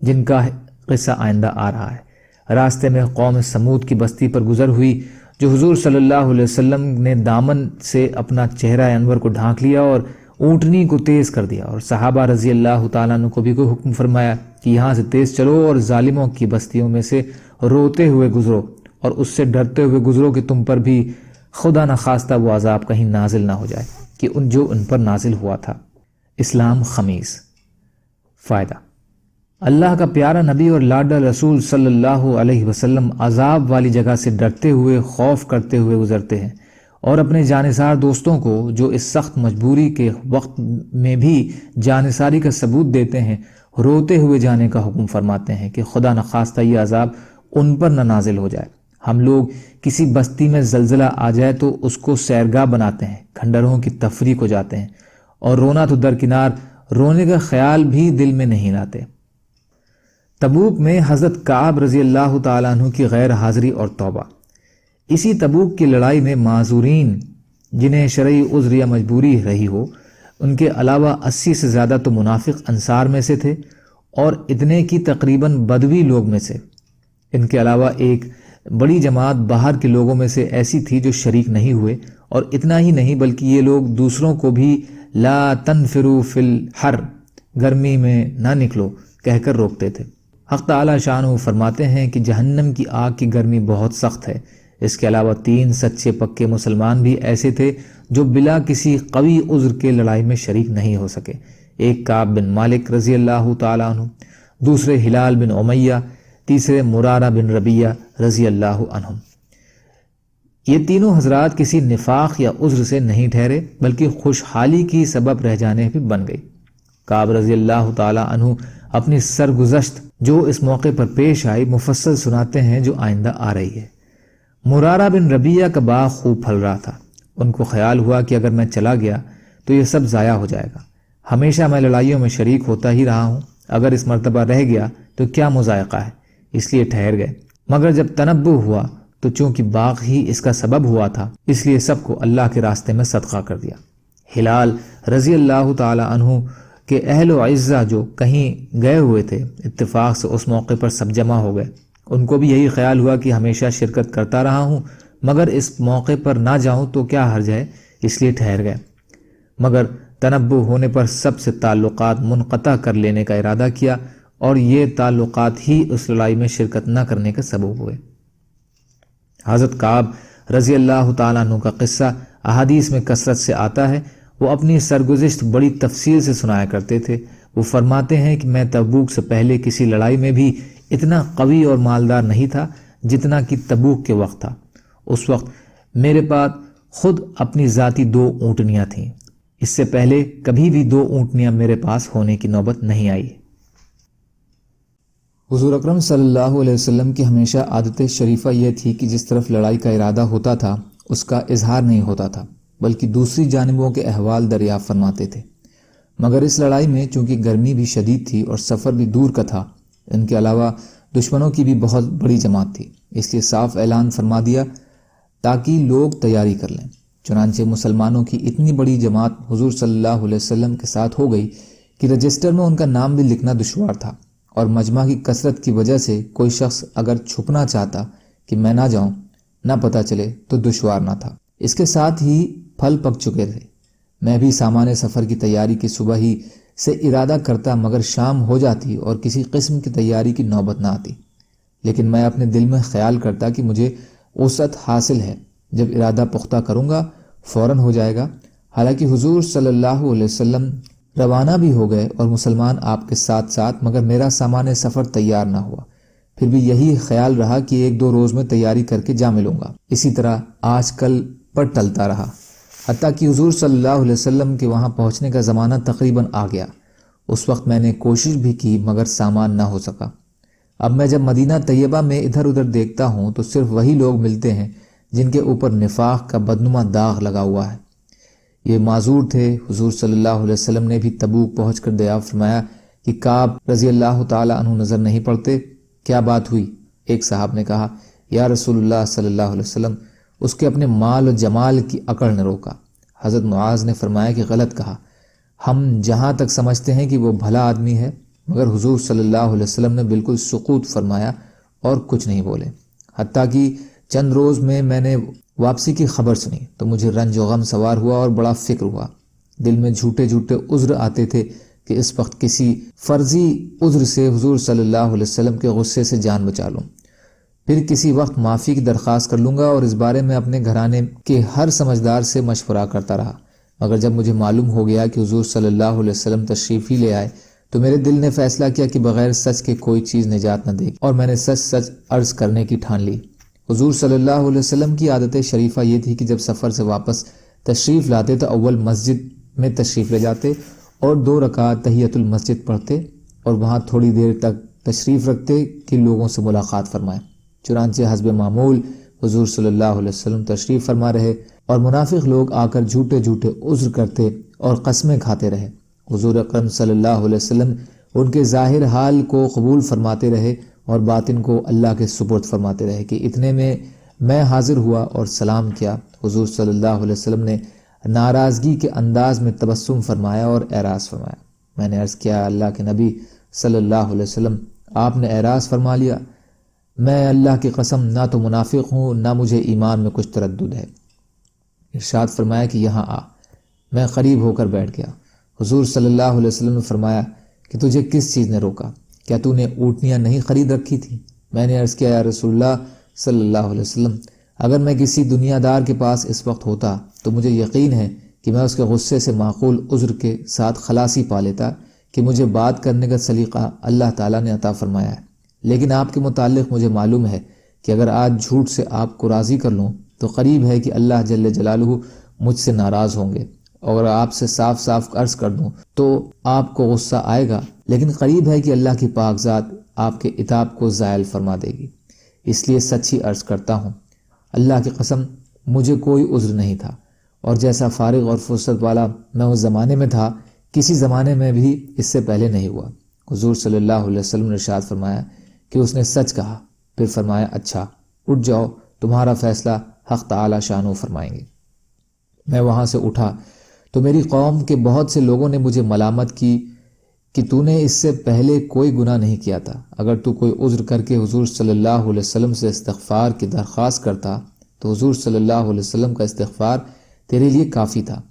جن کا قصہ آئندہ آ رہا ہے۔ راستے میں قوم سمود کی بستی پر گزر ہوئی، جو حضور صلی اللہ علیہ وسلم نے دامن سے اپنا چہرہ انور کو ڈھانک لیا اور اونٹنی کو تیز کر دیا، اور صحابہ رضی اللہ تعالیٰ عنہ کو بھی کوئی حکم فرمایا کہ یہاں سے تیز چلو اور ظالموں کی بستیوں میں سے روتے ہوئے گزرو، اور اس سے ڈرتے ہوئے گزرو کہ تم پر بھی خدا نخواستہ وہ عذاب کہیں نازل نہ ہو جائے کہ جو ان پر نازل ہوا تھا۔ اسلام خمیس۔ فائدہ: اللہ کا پیارا نبی اور لاڈا رسول صلی اللہ علیہ وسلم عذاب والی جگہ سے ڈرتے ہوئے، خوف کرتے ہوئے گزرتے ہیں، اور اپنے جانثار دوستوں کو جو اس سخت مجبوری کے وقت میں بھی جانثاری کا ثبوت دیتے ہیں، روتے ہوئے جانے کا حکم فرماتے ہیں کہ خدا نخواستہ یہ عذاب ان پر نہ نازل ہو جائے۔ ہم لوگ کسی بستی میں زلزلہ آ جائے تو اس کو سیرگاہ بناتے ہیں، کھنڈروں کی تفریح کو جاتے ہیں، اور رونا تو درکنار، رونے کا خیال بھی دل میں نہیں لاتے۔ تبوک میں حضرت کعب رضی اللہ تعالیٰ عنہ کی غیر حاضری اور توبہ۔ اسی تبوک کی لڑائی میں معذورین جنہیں شرعی عذر یا مجبوری رہی ہو، ان کے علاوہ 80 سے زیادہ تو منافق انصار میں سے تھے اور اتنے کی تقریباً بدوی لوگ میں سے۔ ان کے علاوہ ایک بڑی جماعت باہر کے لوگوں میں سے ایسی تھی جو شریک نہیں ہوئے، اور اتنا ہی نہیں بلکہ یہ لوگ دوسروں کو بھی لا تنفروا فی الحر، گرمی میں نہ نکلو کہہ کر روکتے تھے۔ حق تعالی شانہ فرماتے ہیں کہ جہنم کی آگ کی گرمی بہت سخت ہے۔ اس کے علاوہ 3 سچے پکے مسلمان بھی ایسے تھے جو بلا کسی قوی عذر کے لڑائی میں شریک نہیں ہو سکے۔ ایک کعب بن مالک رضی اللہ تعالیٰ عنہ، دوسرے ہلال بن امیہ، تیسرے مرارہ بن ربیہ رضی اللہ عنہ۔ یہ تینوں حضرات کسی نفاق یا عذر سے نہیں ٹھہرے بلکہ خوشحالی کی سبب رہ جانے بھی بن گئی۔ کعب رضی اللہ تعالیٰ عنہ اپنی سرگزشت جو اس موقع پر پیش آئی مفصل سناتے ہیں جو آئندہ آ رہی ہے۔ مرارہ بن ربیہ کا باغ خوب پھل رہا تھا۔ ان کو خیال ہوا کہ اگر میں چلا گیا تو یہ سب ضائع ہو جائے گا۔ ہمیشہ میں لڑائیوں میں شریک ہوتا ہی رہا ہوں، اگر اس مرتبہ رہ گیا تو کیا مذائقہ ہے، اس لیے ٹھہر گئے۔ مگر جب تنبہ ہوا تو چونکہ باغ ہی اس کا سبب ہوا تھا، اس لیے سب کو اللہ کے راستے میں صدقہ کر دیا۔ ہلال رضی اللہ تعالی عنہ کے اہل و عزہ جو کہیں گئے ہوئے تھے، اتفاق سے اس موقع پر سب جمع ہو گئے۔ ان کو بھی یہی خیال ہوا کہ ہمیشہ شرکت کرتا رہا ہوں، مگر اس موقع پر نہ جاؤں تو کیا حرج ہے، اس لیے ٹھہر گئے۔ مگر تنبہ ہونے پر سب سے تعلقات منقطع کر لینے کا ارادہ کیا، اور یہ تعلقات ہی اس لڑائی میں شرکت نہ کرنے کا سبب ہوئے۔ حضرت کعب رضی اللہ تعالیٰ عنہ کا قصہ احادیث میں کثرت سے آتا ہے۔ وہ اپنی سرگزشت بڑی تفصیل سے سنایا کرتے تھے۔ وہ فرماتے ہیں کہ میں تبوک سے پہلے کسی لڑائی میں بھی اتنا قوی اور مالدار نہیں تھا جتنا کہ تبوک کے وقت تھا۔ اس وقت میرے پاس خود اپنی ذاتی 2 اونٹنیاں تھیں۔ اس سے پہلے کبھی بھی 2 اونٹنیاں میرے پاس ہونے کی نوبت نہیں آئی۔ حضور اکرم صلی اللہ علیہ وسلم کی ہمیشہ عادت شریفہ یہ تھی کہ جس طرف لڑائی کا ارادہ ہوتا تھا اس کا اظہار نہیں ہوتا تھا، بلکہ دوسری جانبوں کے احوال دریافت فرماتے تھے۔ مگر اس لڑائی میں چونکہ گرمی بھی شدید تھی اور سفر بھی دور کا تھا، ان کے علاوہ دشمنوں کی بھی بہت بڑی جماعت تھی، اس لیے صاف اعلان فرما دیا تاکہ لوگ تیاری کر لیں۔ چنانچہ مسلمانوں کی اتنی بڑی جماعت حضور صلی اللہ علیہ وسلم کے ساتھ ہو گئی کہ رجسٹر میں ان کا نام بھی لکھنا دشوار تھا، اور مجمع کی کثرت کی وجہ سے کوئی شخص اگر چھپنا چاہتا کہ میں نہ جاؤں، نہ پتہ چلے تو دشوار نہ تھا۔ اس کے ساتھ ہی پھل پک چکے تھے۔ میں بھی سامان سفر کی تیاری کی صبح ہی سے ارادہ کرتا، مگر شام ہو جاتی اور کسی قسم کی تیاری کی نوبت نہ آتی۔ لیکن میں اپنے دل میں خیال کرتا کہ مجھے وسعت حاصل ہے، جب ارادہ پختہ کروں گا فوراً ہو جائے گا۔ حالانکہ حضور صلی اللہ علیہ وسلم روانہ بھی ہو گئے اور مسلمان آپ کے ساتھ ساتھ، مگر میرا سامان سفر تیار نہ ہوا۔ پھر بھی یہی خیال رہا کہ 1-2 روز میں تیاری کر کے جا ملوں گا۔ اسی طرح آج کل پر ٹلتا رہا، حتیٰ کہ حضور صلی اللہ علیہ وسلم کے وہاں پہنچنے کا زمانہ تقریباً آ گیا۔ اس وقت میں نے کوشش بھی کی مگر سامان نہ ہو سکا۔ اب میں جب مدینہ طیبہ میں ادھر ادھر دیکھتا ہوں تو صرف وہی لوگ ملتے ہیں جن کے اوپر نفاق کا بدنما داغ لگا ہوا ہے۔ یہ معذور تھے۔ حضور صلی اللہ علیہ وسلم نے بھی تبوک پہنچ کر دریافت فرمایا کہ کعب رضی اللہ تعالیٰ عنہ نظر نہیں پڑتے، کیا بات ہوئی؟ ایک صاحب نے کہا، یا رسول اللہ صلی اللہ علیہ وسلم، اس کے اپنے مال و جمال کی اکڑ نے روکا۔ حضرت معاذ نے فرمایا کہ غلط کہا، ہم جہاں تک سمجھتے ہیں کہ وہ بھلا آدمی ہے، مگر حضور صلی اللہ علیہ وسلم نے بالکل سکوت فرمایا اور کچھ نہیں بولے۔ حتیٰ کہ چند روز میں نے واپسی کی خبر سنی تو مجھے رنج و غم سوار ہوا اور بڑا فکر ہوا۔ دل میں جھوٹے عذر آتے تھے کہ اس وقت کسی فرضی عذر سے حضور صلی اللہ علیہ وسلم کے غصے سے جان بچا لوں، پھر کسی وقت معافی کی درخواست کر لوں گا، اور اس بارے میں اپنے گھرانے کے ہر سمجھدار سے مشورہ کرتا رہا۔ مگر جب مجھے معلوم ہو گیا کہ حضور صلی اللہ علیہ وسلم تشریف ہی لے آئے تو میرے دل نے فیصلہ کیا کہ بغیر سچ کے کوئی چیز نجات نہ دے گی، اور میں نے سچ عرض کرنے کی ٹھان لی۔ حضور صلی اللہ علیہ وسلم کی عادت شریفہ یہ تھی کہ جب سفر سے واپس تشریف لاتے تو اول مسجد میں تشریف لے جاتے اور 2 رکعت تحیۃ المسجد پڑھتے اور وہاں تھوڑی دیر تک تشریف رکھتے کہ لوگوں سے ملاقات فرمائیں۔ چنانچہ حسب معمول حضور صلی اللہ علیہ وسلم تشریف فرما رہے اور منافق لوگ آ کر جھوٹے عذر کرتے اور قسمیں کھاتے رہے۔ حضور اکرم صلی اللہ علیہ وسلم ان کے ظاہر حال کو قبول فرماتے رہے اور باطن کو اللہ کے سپرد فرماتے رہے کہ اتنے میں حاضر ہوا اور سلام کیا۔ حضور صلی اللہ علیہ وسلم نے ناراضگی کے انداز میں تبسم فرمایا اور اعراض فرمایا۔ میں نے عرض کیا اللہ کے نبی صلی اللہ علیہ وسلم آپ نے اعراض فرما لیا؟ میں اللہ کی قسم نہ تو منافق ہوں نہ مجھے ایمان میں کچھ تردد ہے۔ ارشاد فرمایا کہ یہاں آ۔ میں قریب ہو کر بیٹھ گیا۔ حضور صلی اللہ علیہ وسلم نے فرمایا کہ تجھے کس چیز نے روکا؟ کیا تو نے اونٹنیاں نہیں خرید رکھی تھیں؟ میں نے عرض کیا یا رسول اللہ صلی اللہ علیہ وسلم، اگر میں کسی دنیا دار کے پاس اس وقت ہوتا تو مجھے یقین ہے کہ میں اس کے غصے سے معقول عذر کے ساتھ خلاصی پا لیتا کہ مجھے بات کرنے کا سلیقہ اللہ تعالیٰ نے عطا فرمایا ہے، لیکن آپ کے متعلق مجھے معلوم ہے کہ اگر آج جھوٹ سے آپ کو راضی کر لوں تو قریب ہے کہ اللہ جل جلالہ مجھ سے ناراض ہوں گے، اور آپ سے صاف صاف عرض کر دوں تو آپ کو غصہ آئے گا، لیکن قریب ہے کہ اللہ کی پاک ذات آپ کے عتاب کو زائل فرما دے گی۔ اس لیے سچی عرض کرتا ہوں، اللہ کی قسم مجھے کوئی عذر نہیں تھا، اور جیسا فارغ اور فرصت والا میں اس زمانے میں تھا کسی زمانے میں بھی اس سے پہلے نہیں ہوا۔ حضور صلی اللہ علیہ وسلم نے ارشاد فرمایا کہ اس نے سچ کہا، پھر فرمایا اچھا اٹھ جاؤ، تمہارا فیصلہ حق تعالی شانو فرمائیں گے۔ میں وہاں سے اٹھا تو میری قوم کے بہت سے لوگوں نے مجھے ملامت کی کہ تو نے اس سے پہلے کوئی گناہ نہیں کیا تھا، اگر تو کوئی عذر کر کے حضور صلی اللہ علیہ وسلم سے استغفار کی درخواست کرتا تو حضور صلی اللہ علیہ وسلم کا استغفار تیرے لیے کافی تھا۔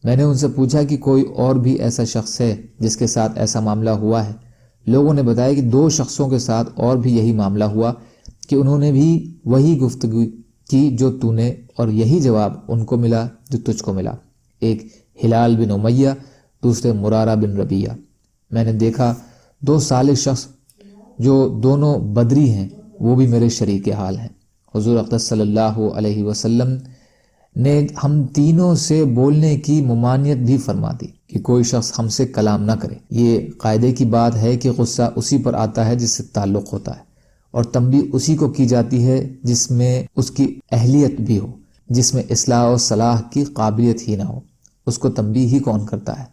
میں نے ان سے پوچھا کہ کوئی اور بھی ایسا شخص ہے جس کے ساتھ ایسا معاملہ ہوا ہے؟ لوگوں نے بتایا کہ 2 شخصوں کے ساتھ اور بھی یہی معاملہ ہوا کہ انہوں نے بھی وہی گفتگو کی جو تو نے، اور یہی جواب ان کو ملا جو تجھ کو ملا، ایک ہلال بن امیہ، دوسرے مرارہ بن ربیہ۔ میں نے دیکھا 2 صالح شخص جو دونوں بدری ہیں وہ بھی میرے شریک حال ہیں۔ حضور اقدس صلی اللہ علیہ وسلم نے ہم تینوں سے بولنے کی ممانعت بھی فرما دی کہ کوئی شخص ہم سے کلام نہ کرے۔ یہ قاعدے کی بات ہے کہ غصہ اسی پر آتا ہے جس سے تعلق ہوتا ہے، اور تنبیہ اسی کو کی جاتی ہے جس میں اس کی اہلیت بھی ہو، جس میں اصلاح و صلاح کی قابلیت ہی نہ ہو، اس کو تنبیہ ہی کون کرتا ہے؟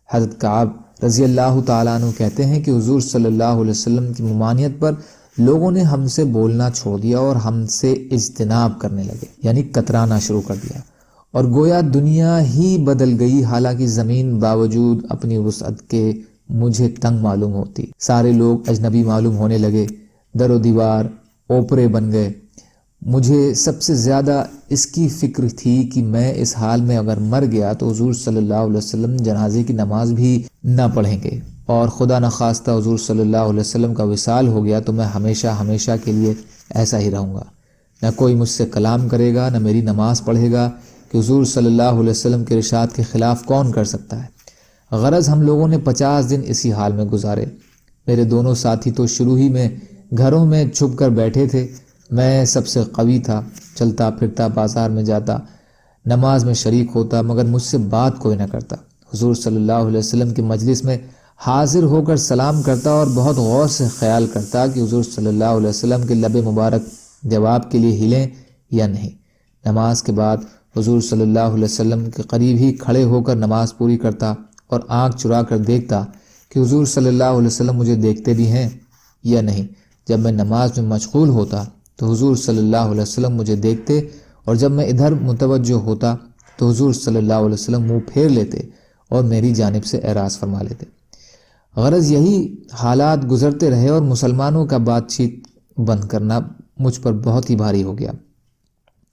حضرت کعب رضی اللہ تعالیٰ عنہ کہتے ہیں کہ حضور صلی اللہ علیہ وسلم کی ممانعت پر لوگوں نے ہم سے بولنا چھوڑ دیا اور ہم سے اجتناب کرنے لگے، یعنی کترانا شروع کر دیا، اور گویا دنیا ہی بدل گئی، حالانکہ زمین باوجود اپنی وسعت کے مجھے تنگ معلوم ہوتی۔ سارے لوگ اجنبی معلوم ہونے لگے، در و دیوار اوپرے بن گئے۔ مجھے سب سے زیادہ اس کی فکر تھی کہ میں اس حال میں اگر مر گیا تو حضور صلی اللہ علیہ وسلم جنازے کی نماز بھی نہ پڑھیں گے، اور خدا نخواستہ حضور صلی اللہ علیہ وسلم کا وصال ہو گیا تو میں ہمیشہ ہمیشہ کے لیے ایسا ہی رہوں گا، نہ کوئی مجھ سے کلام کرے گا، نہ میری نماز پڑھے گا، کہ حضور صلی اللہ علیہ وسلم کے ارشاد کے خلاف کون کر سکتا ہے؟ غرض ہم لوگوں نے 50 دن اسی حال میں گزارے۔ میرے دونوں ساتھی تو شروع ہی میں گھروں میں چھپ کر بیٹھے تھے، میں سب سے قوی تھا، چلتا پھرتا بازار میں جاتا، نماز میں شریک ہوتا، مگر مجھ سے بات کوئی نہ کرتا۔ حضور صلی اللہ علیہ وسلم کی مجلس میں حاضر ہو کر سلام کرتا اور بہت غور سے خیال کرتا کہ حضور صلی اللہ علیہ وسلم کے لب مبارک جواب کے لیے ہلیں یا نہیں۔ نماز کے بعد حضور صلی اللہ علیہ وسلم کے قریب ہی کھڑے ہو کر نماز پوری کرتا اور آنکھ چرا کر دیکھتا کہ حضور صلی اللہ علیہ وسلم مجھے دیکھتے بھی ہیں یا نہیں۔ جب میں نماز میں مشغول ہوتا تو حضور صلی اللہ علیہ وسلم مجھے دیکھتے، اور جب میں ادھر متوجہ ہوتا تو حضور صلی اللہ علیہ وسلم منہ پھیر لیتے اور میری جانب سے اعراض فرما لیتے۔ غرض یہی حالات گزرتے رہے اور مسلمانوں کا بات چیت بند کرنا مجھ پر بہت ہی بھاری ہو گیا۔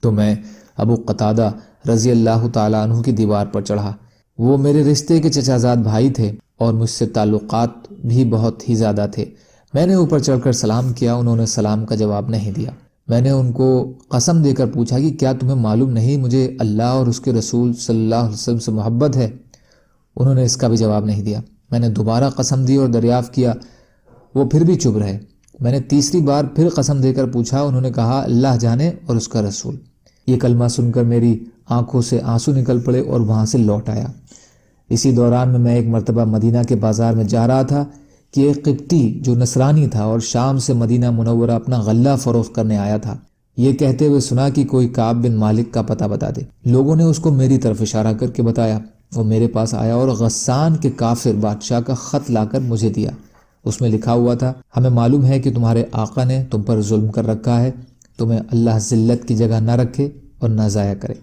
تو میں ابو قتادہ رضی اللہ تعالیٰ عنہ کی دیوار پر چڑھا۔ وہ میرے رشتے کے چچا زاد بھائی تھے اور مجھ سے تعلقات بھی بہت ہی زیادہ تھے۔ میں نے اوپر چڑھ کر سلام کیا، انہوں نے سلام کا جواب نہیں دیا۔ میں نے ان کو قسم دے کر پوچھا کہ کیا تمہیں معلوم نہیں مجھے اللہ اور اس کے رسول صلی اللہ علیہ وسلم سے محبت ہے؟ انہوں نے اس کا بھی جواب نہیں دیا۔ میں نے دوبارہ قسم دی اور دریافت کیا، وہ پھر بھی چپ رہے۔ میں نے تیسری بار پھر قسم دے کر پوچھا، انہوں نے کہا اللہ جانے اور اس کا رسول۔ یہ کلمہ سن کر میری آنکھوں سے آنسو نکل پڑے اور وہاں سے لوٹ آیا۔ اسی دوران میں ایک مرتبہ مدینہ کے بازار میں جا رہا تھا کہ ایک قبطی جو نصرانی تھا اور شام سے مدینہ منورہ اپنا غلہ فروخت کرنے آیا تھا، یہ کہتے ہوئے سنا کہ کوئی کعب بن مالک کا پتہ بتا دے۔ لوگوں نے اس کو میری طرف اشارہ کر کے بتایا۔ وہ میرے پاس آیا اور غسان کے کافر بادشاہ کا خط لا کر مجھے دیا۔ اس میں لکھا ہوا تھا، ہمیں معلوم ہے کہ تمہارے آقا نے تم پر ظلم کر رکھا ہے، تمہیں اللہ ذلت کی جگہ نہ رکھے اور نہ ضائع کرے،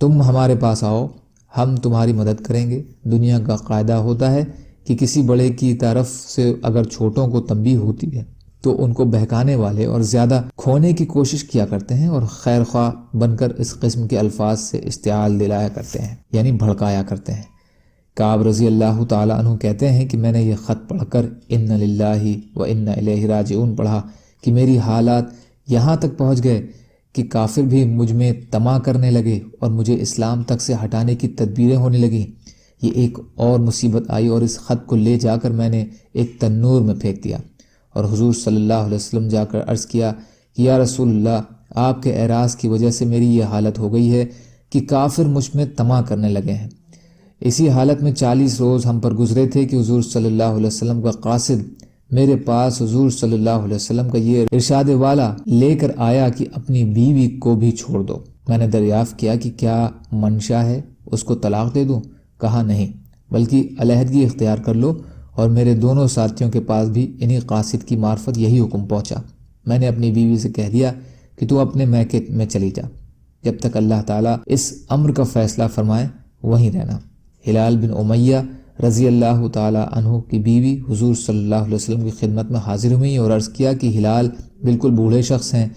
تم ہمارے پاس آؤ، ہم تمہاری مدد کریں گے۔ دنیا کا قاعدہ ہوتا ہے کہ کسی بڑے کی طرف سے اگر چھوٹوں کو تنبیہ ہوتی ہے تو ان کو بہکانے والے اور زیادہ کھونے کی کوشش کیا کرتے ہیں اور خیر خواہ بن کر اس قسم کے الفاظ سے اشتعال دلایا کرتے ہیں، یعنی بھڑکایا کرتے ہیں۔ کعب رضی اللہ تعالیٰ عنہ کہتے ہیں کہ میں نے یہ خط پڑھ کر ان للہ و انا الیہ راجعون پڑھا کہ میری حالات یہاں تک پہنچ گئے کہ کافر بھی مجھ میں طمع کرنے لگے اور مجھے اسلام تک سے ہٹانے کی تدبیریں ہونے لگیں۔ یہ ایک اور مصیبت آئی اور اس خط کو لے جا کر میں نے ایک تنور میں پھینک دیا اور حضور صلی اللہ علیہ وسلم جا کر عرض کیا کہ یا رسول اللہ، آپ کے اعراض کی وجہ سے میری یہ حالت ہو گئی ہے کہ کافر مجھ میں طمع کرنے لگے ہیں۔ اسی حالت میں 40 روز ہم پر گزرے تھے کہ حضور صلی اللہ علیہ وسلم کا قاصد میرے پاس حضور صلی اللہ علیہ وسلم کا یہ ارشاد والا لے کر آیا کہ اپنی بیوی کو بھی چھوڑ دو۔ میں نے دریافت کیا کہ کیا منشا ہے، اس کو طلاق دے دوں؟ کہا نہیں، بلکہ علیحدگی اختیار کر لو، اور میرے دونوں ساتھیوں کے پاس بھی انہی قاصد کی معرفت یہی حکم پہنچا۔ میں نے اپنی بیوی سے کہہ دیا کہ تو اپنے میکے میں چلی جا، جب تک اللہ تعالیٰ اس امر کا فیصلہ فرمائے وہیں رہنا۔ ہلال بن امیہ رضی اللہ تعالیٰ عنہ کی بیوی حضور صلی اللہ علیہ وسلم کی خدمت میں حاضر ہوئی اور عرض کیا کہ ہلال بالکل بوڑھے شخص ہیں،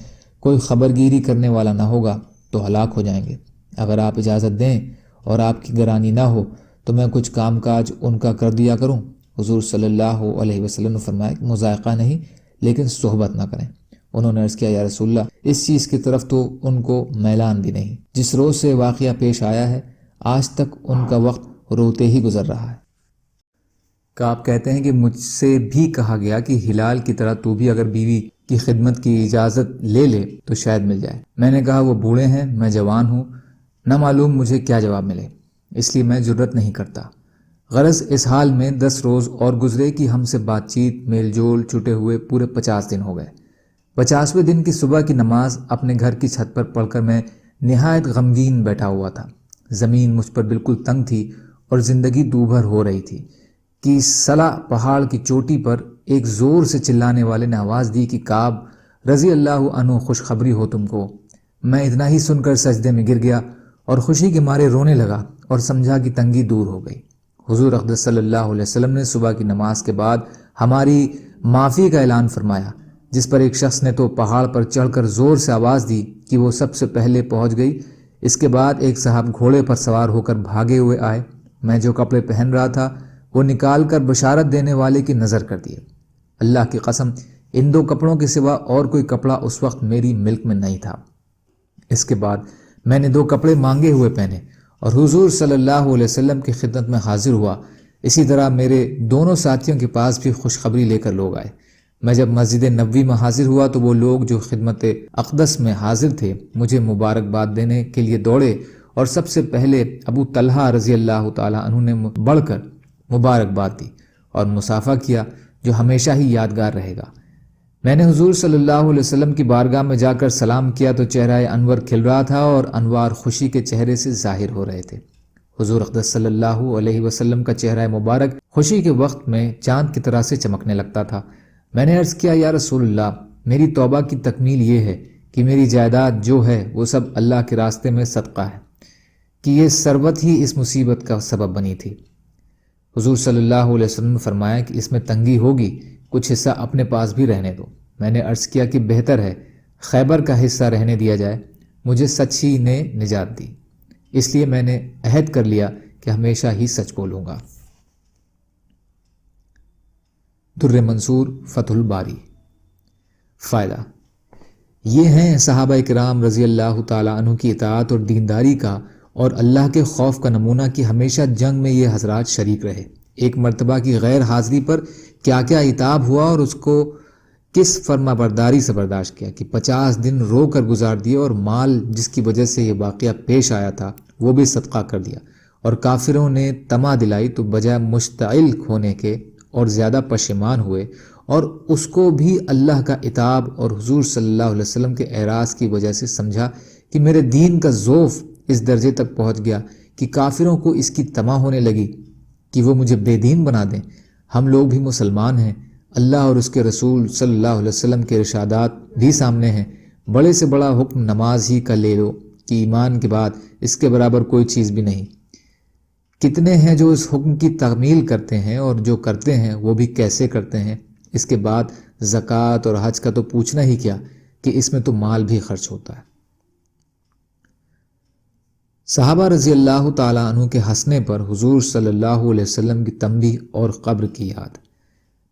کوئی خبر گیری کرنے والا نہ ہوگا تو ہلاک ہو جائیں گے۔ اگر آپ اجازت دیں اور آپ کی گرانی نہ ہو تو میں کچھ کام کاج ان کا کر دیا کروں۔ حضور صلی اللہ علیہ وسلم نے فرمایا کہ مذائقہ نہیں، لیکن صحبت نہ کریں۔ انہوں نے عرض کیا یا رسول اللہ، اس چیز کی طرف تو ان کو میلان بھی نہیں۔ جس روز سے واقعہ پیش آیا ہے آج تک ان کا وقت روتے ہی گزر رہا ہے۔ کعب کہتے ہیں کہ مجھ سے بھی کہا گیا کہ ہلال کی طرح تو بھی اگر بیوی کی خدمت کی اجازت لے لے تو شاید مل جائے۔ میں نے کہا وہ بوڑھے ہیں، میں جوان ہوں، نہ معلوم مجھے کیا جواب ملے، اس لیے میں جرت نہیں کرتا۔ غرض اس حال میں 10 روز اور گزرے کہ ہم سے بات چیت میل جول چھٹے ہوئے پورے 50 دن ہو گئے۔ 50ویں دن کی صبح کی نماز اپنے گھر کی چھت پر پڑھ کر میں نہایت غمگین بیٹھا ہوا تھا۔ زمین مجھ پر بالکل تنگ تھی اور زندگی دوبھر ہو رہی تھی کہ سلا پہاڑ کی چوٹی پر ایک زور سے چلانے والے نے آواز دی کہ کعب رضی اللہ عنہ خوشخبری ہو تم کو۔ میں اتنا ہی سن کر سجدے میں گر گیا اور خوشی کے مارے رونے لگا اور سمجھا کہ تنگی دور ہو گئی۔ حضور اقدس صلی اللہ علیہ وسلم نے صبح کی نماز کے بعد ہماری معافی کا اعلان فرمایا، جس پر ایک شخص نے تو پہاڑ پر چڑھ کر زور سے آواز دی کہ وہ سب سے پہلے پہنچ گئی۔ اس کے بعد ایک صاحب گھوڑے پر سوار ہو کر بھاگے ہوئے آئے۔ میں جو کپڑے پہن رہا تھا وہ نکال کر بشارت دینے والے کی نظر کر دیے۔ اللہ کی قسم ان 2 کپڑوں کے سوا اور کوئی کپڑا اس وقت میری ملک میں نہیں تھا۔ اس کے بعد میں نے 2 کپڑے مانگے ہوئے پہنے اور حضور صلی اللہ علیہ وسلم کی خدمت میں حاضر ہوا۔ اسی طرح میرے دونوں ساتھیوں کے پاس بھی خوشخبری لے کر لوگ آئے۔ میں جب مسجد نبوی میں حاضر ہوا تو وہ لوگ جو خدمت اقدس میں حاضر تھے مجھے مبارکباد دینے کے لیے دوڑے اور سب سے پہلے ابو طلحہ رضی اللہ تعالیٰ عنہ نے بڑھ کر مبارکباد دی اور مصافحہ کیا، جو ہمیشہ ہی یادگار رہے گا۔ میں نے حضور صلی اللہ علیہ وسلم کی بارگاہ میں جا کر سلام کیا تو چہرہ انور کھل رہا تھا اور انوار خوشی کے چہرے سے ظاہر ہو رہے تھے۔ حضور اقدس صلی اللہ علیہ وسلم کا چہرہ مبارک خوشی کے وقت میں چاند کی طرح سے چمکنے لگتا تھا۔ میں نے عرض کیا یا رسول اللہ، میری توبہ کی تکمیل یہ ہے کہ میری جائیداد جو ہے وہ سب اللہ کے راستے میں صدقہ ہے، کہ یہ ثروت ہی اس مصیبت کا سبب بنی تھی۔ حضور صلی اللہ علیہ وسلم نے فرمایا کہ اس میں تنگی ہوگی، کچھ حصہ اپنے پاس بھی رہنے دو۔ میں نے عرض کیا کہ بہتر ہے خیبر کا حصہ رہنے دیا جائے، مجھے سچ ہی نے نجات دی، اس لیے میں نے عہد کر لیا کہ ہمیشہ ہی سچ بولوں گا۔ در منصور فتح الباری۔ فائدہ یہ ہیں صحابہ کرام رضی اللہ تعالیٰ عنہ کی اطاعت اور دینداری کا اور اللہ کے خوف کا نمونہ کہ ہمیشہ جنگ میں یہ حضرات شریک رہے۔ ایک مرتبہ کی غیر حاضری پر کیا کیا عتاب ہوا اور اس کو کس فرما برداری سے برداشت کیا کہ 50 دن رو کر گزار دیے اور مال جس کی وجہ سے یہ واقعہ پیش آیا تھا وہ بھی صدقہ کر دیا، اور کافروں نے طمع دلائی تو بجائے مشتعل ہونے کے اور زیادہ پشیمان ہوئے، اور اس کو بھی اللہ کا عتاب اور حضور صلی اللہ علیہ وسلم کے اعراض کی وجہ سے سمجھا کہ میرے دین کا ذوف اس درجے تک پہنچ گیا کہ کافروں کو اس کی طمع ہونے لگی کہ وہ مجھے بے دین بنا دیں۔ ہم لوگ بھی مسلمان ہیں، اللہ اور اس کے رسول صلی اللہ علیہ وسلم کے ارشادات بھی سامنے ہیں۔ بڑے سے بڑا حکم نماز ہی کا لے لو کہ ایمان کے بعد اس کے برابر کوئی چیز بھی نہیں۔ کتنے ہیں جو اس حکم کی تعمیل کرتے ہیں، اور جو کرتے ہیں وہ بھی کیسے کرتے ہیں۔ اس کے بعد زکوٰۃ اور حج کا تو پوچھنا ہی کیا کہ اس میں تو مال بھی خرچ ہوتا ہے۔ صحابہ رضی اللہ تعالیٰ عنہ کے ہنسنے پر حضور صلی اللہ علیہ وسلم کی تنبیہ اور قبر کی یاد۔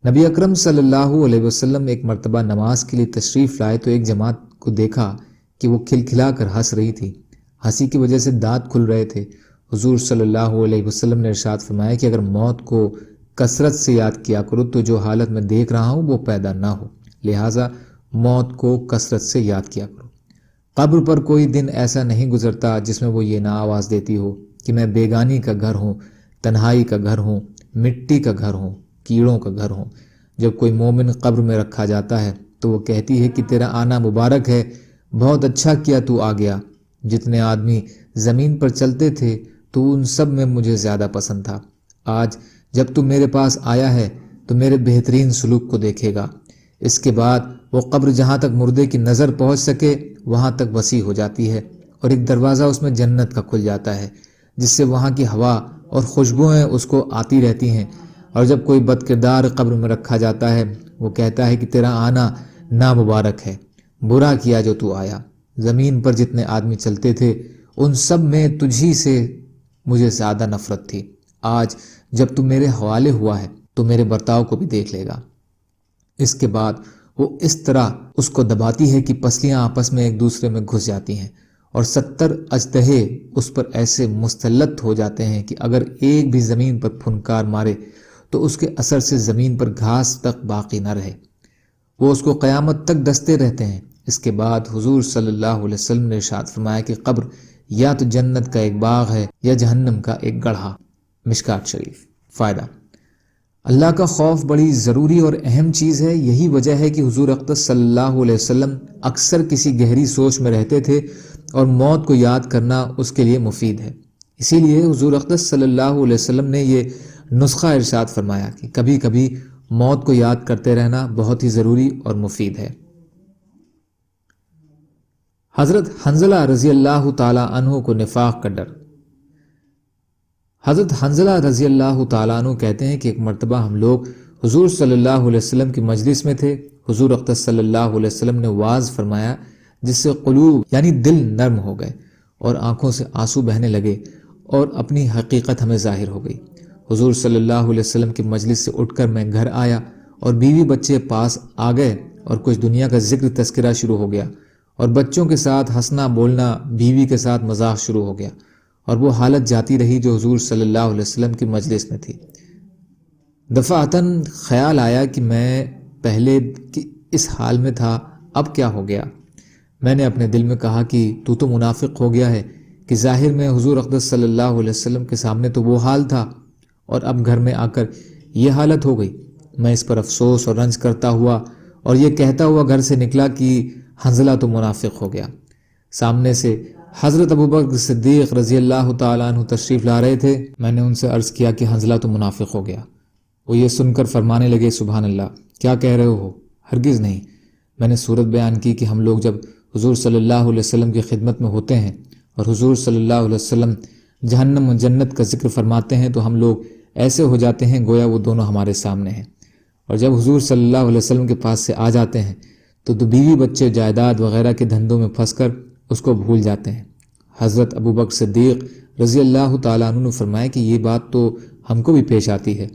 نبی اکرم صلی اللہ علیہ وسلم ایک مرتبہ نماز کے لیے تشریف لائے تو ایک جماعت کو دیکھا کہ وہ کھلکھلا کر ہنس رہی تھی۔ ہنسی کی وجہ سے دانت کھل رہے تھے۔ حضور صلی اللہ علیہ وسلم نے ارشاد فرمایا کہ اگر موت کو کثرت سے یاد کیا کرو تو جو حالت میں دیکھ رہا ہوں وہ پیدا نہ ہو، لہٰذا موت کو کثرت سے یاد کیا کرو۔ قبر پر کوئی دن ایسا نہیں گزرتا جس میں وہ یہ نہ آواز دیتی ہو کہ میں بیگانی کا گھر ہوں، تنہائی کا گھر ہوں، مٹی کا گھر ہوں، کیڑوں کا گھر ہوں۔ جب کوئی مومن قبر میں رکھا جاتا ہے تو وہ کہتی ہے کہ تیرا آنا مبارک ہے، بہت اچھا کیا تو آ گیا۔ جتنے آدمی زمین پر چلتے تھے تو ان سب میں مجھے زیادہ پسند تھا۔ آج جب تو میرے پاس آیا ہے تو میرے بہترین سلوک کو دیکھے گا۔ اس کے بعد وہ قبر جہاں تک مردے کی نظر پہنچ سکے وہاں تک وسیع ہو جاتی ہے، اور ایک دروازہ اس میں جنت کا کھل جاتا ہے جس سے وہاں کی ہوا اور خوشبوئیں اس کو آتی رہتی ہیں۔ اور جب کوئی بد کردار قبر میں رکھا جاتا ہے وہ کہتا ہے کہ تیرا آنا نامبارک ہے، برا کیا جو تو آیا۔ زمین پر جتنے آدمی چلتے تھے ان سب میں تجھی سے مجھے زیادہ نفرت تھی۔ آج جب تو میرے حوالے ہوا ہے تو میرے برتاؤ کو بھی دیکھ لے گا۔ اس کے بعد وہ اس طرح اس کو دباتی ہے کہ پسلیاں آپس میں ایک دوسرے میں گھس جاتی ہیں، اور 70 اژدہے اس پر ایسے مسلط ہو جاتے ہیں کہ اگر ایک بھی زمین پر پھنکار مارے تو اس کے اثر سے زمین پر گھاس تک باقی نہ رہے۔ وہ اس کو قیامت تک ڈستے رہتے ہیں۔ اس کے بعد حضور صلی اللہ علیہ وسلم نے ارشاد فرمایا کہ قبر یا تو جنت کا ایک باغ ہے یا جہنم کا ایک گڑھا۔ مشکات شریف۔ فائدہ: اللہ کا خوف بڑی ضروری اور اہم چیز ہے۔ یہی وجہ ہے کہ حضور اقدس صلی اللہ علیہ وسلم اکثر کسی گہری سوچ میں رہتے تھے اور موت کو یاد کرنا اس کے لیے مفید ہے۔ اسی لیے حضور اقدس صلی اللہ علیہ وسلم نے یہ نسخہ ارشاد فرمایا کہ کبھی کبھی موت کو یاد کرتے رہنا بہت ہی ضروری اور مفید ہے۔ حضرت حنظلہ رضی اللہ تعالیٰ عنہ کو نفاق کا ڈر۔ حضرت حنظلہ رضی اللہ تعالیٰ عنہ کہتے ہیں کہ ایک مرتبہ ہم لوگ حضور صلی اللہ علیہ وسلم کی مجلس میں تھے۔ حضور اقدس صلی اللہ علیہ وسلم نے واعظ فرمایا جس سے قلوب یعنی دل نرم ہو گئے اور آنکھوں سے آنسو بہنے لگے اور اپنی حقیقت ہمیں ظاہر ہو گئی۔ حضور صلی اللہ علیہ وسلم کی مجلس سے اٹھ کر میں گھر آیا اور بیوی بچے پاس آ گئے اور کچھ دنیا کا ذکر تذکرہ شروع ہو گیا، اور بچوں کے ساتھ ہنسنا بولنا، بیوی کے ساتھ مذاق شروع ہو گیا، اور وہ حالت جاتی رہی جو حضور صلی اللہ علیہ وسلم کی مجلس میں تھی۔ دفعتاً خیال آیا کہ میں پہلے اس حال میں تھا، اب کیا ہو گیا؟ میں نے اپنے دل میں کہا کہ تو منافق ہو گیا ہے کہ ظاہر میں حضور اقدس صلی اللہ علیہ وسلم کے سامنے تو وہ حال تھا اور اب گھر میں آ کر یہ حالت ہو گئی۔ میں اس پر افسوس اور رنج کرتا ہوا اور یہ کہتا ہوا گھر سے نکلا کہ حنظلہ تو منافق ہو گیا۔ سامنے سے حضرت ابوبکر صدیق رضی اللہ تعالیٰ عنہ تشریف لا رہے تھے۔ میں نے ان سے عرض کیا کہ حنظلہ تو منافق ہو گیا۔ وہ یہ سن کر فرمانے لگے، سبحان اللہ، کیا کہہ رہے ہو؟ ہرگز نہیں۔ میں نے صورت بیان کی کہ ہم لوگ جب حضور صلی اللہ علیہ وسلم کی خدمت میں ہوتے ہیں اور حضور صلی اللہ علیہ وسلم جہنم و جنت کا ذکر فرماتے ہیں تو ہم لوگ ایسے ہو جاتے ہیں گویا وہ دونوں ہمارے سامنے ہیں، اور جب حضور صلی اللہ علیہ وسلم کے پاس سے آ جاتے ہیں تو بیوی بچے جائیداد وغیرہ کے دھندوں میں پھنس کر اس کو بھول جاتے ہیں۔ حضرت ابوبکر صدیق رضی اللہ تعالیٰ عنہ نے فرمایا کہ یہ بات تو ہم کو بھی پیش آتی ہے،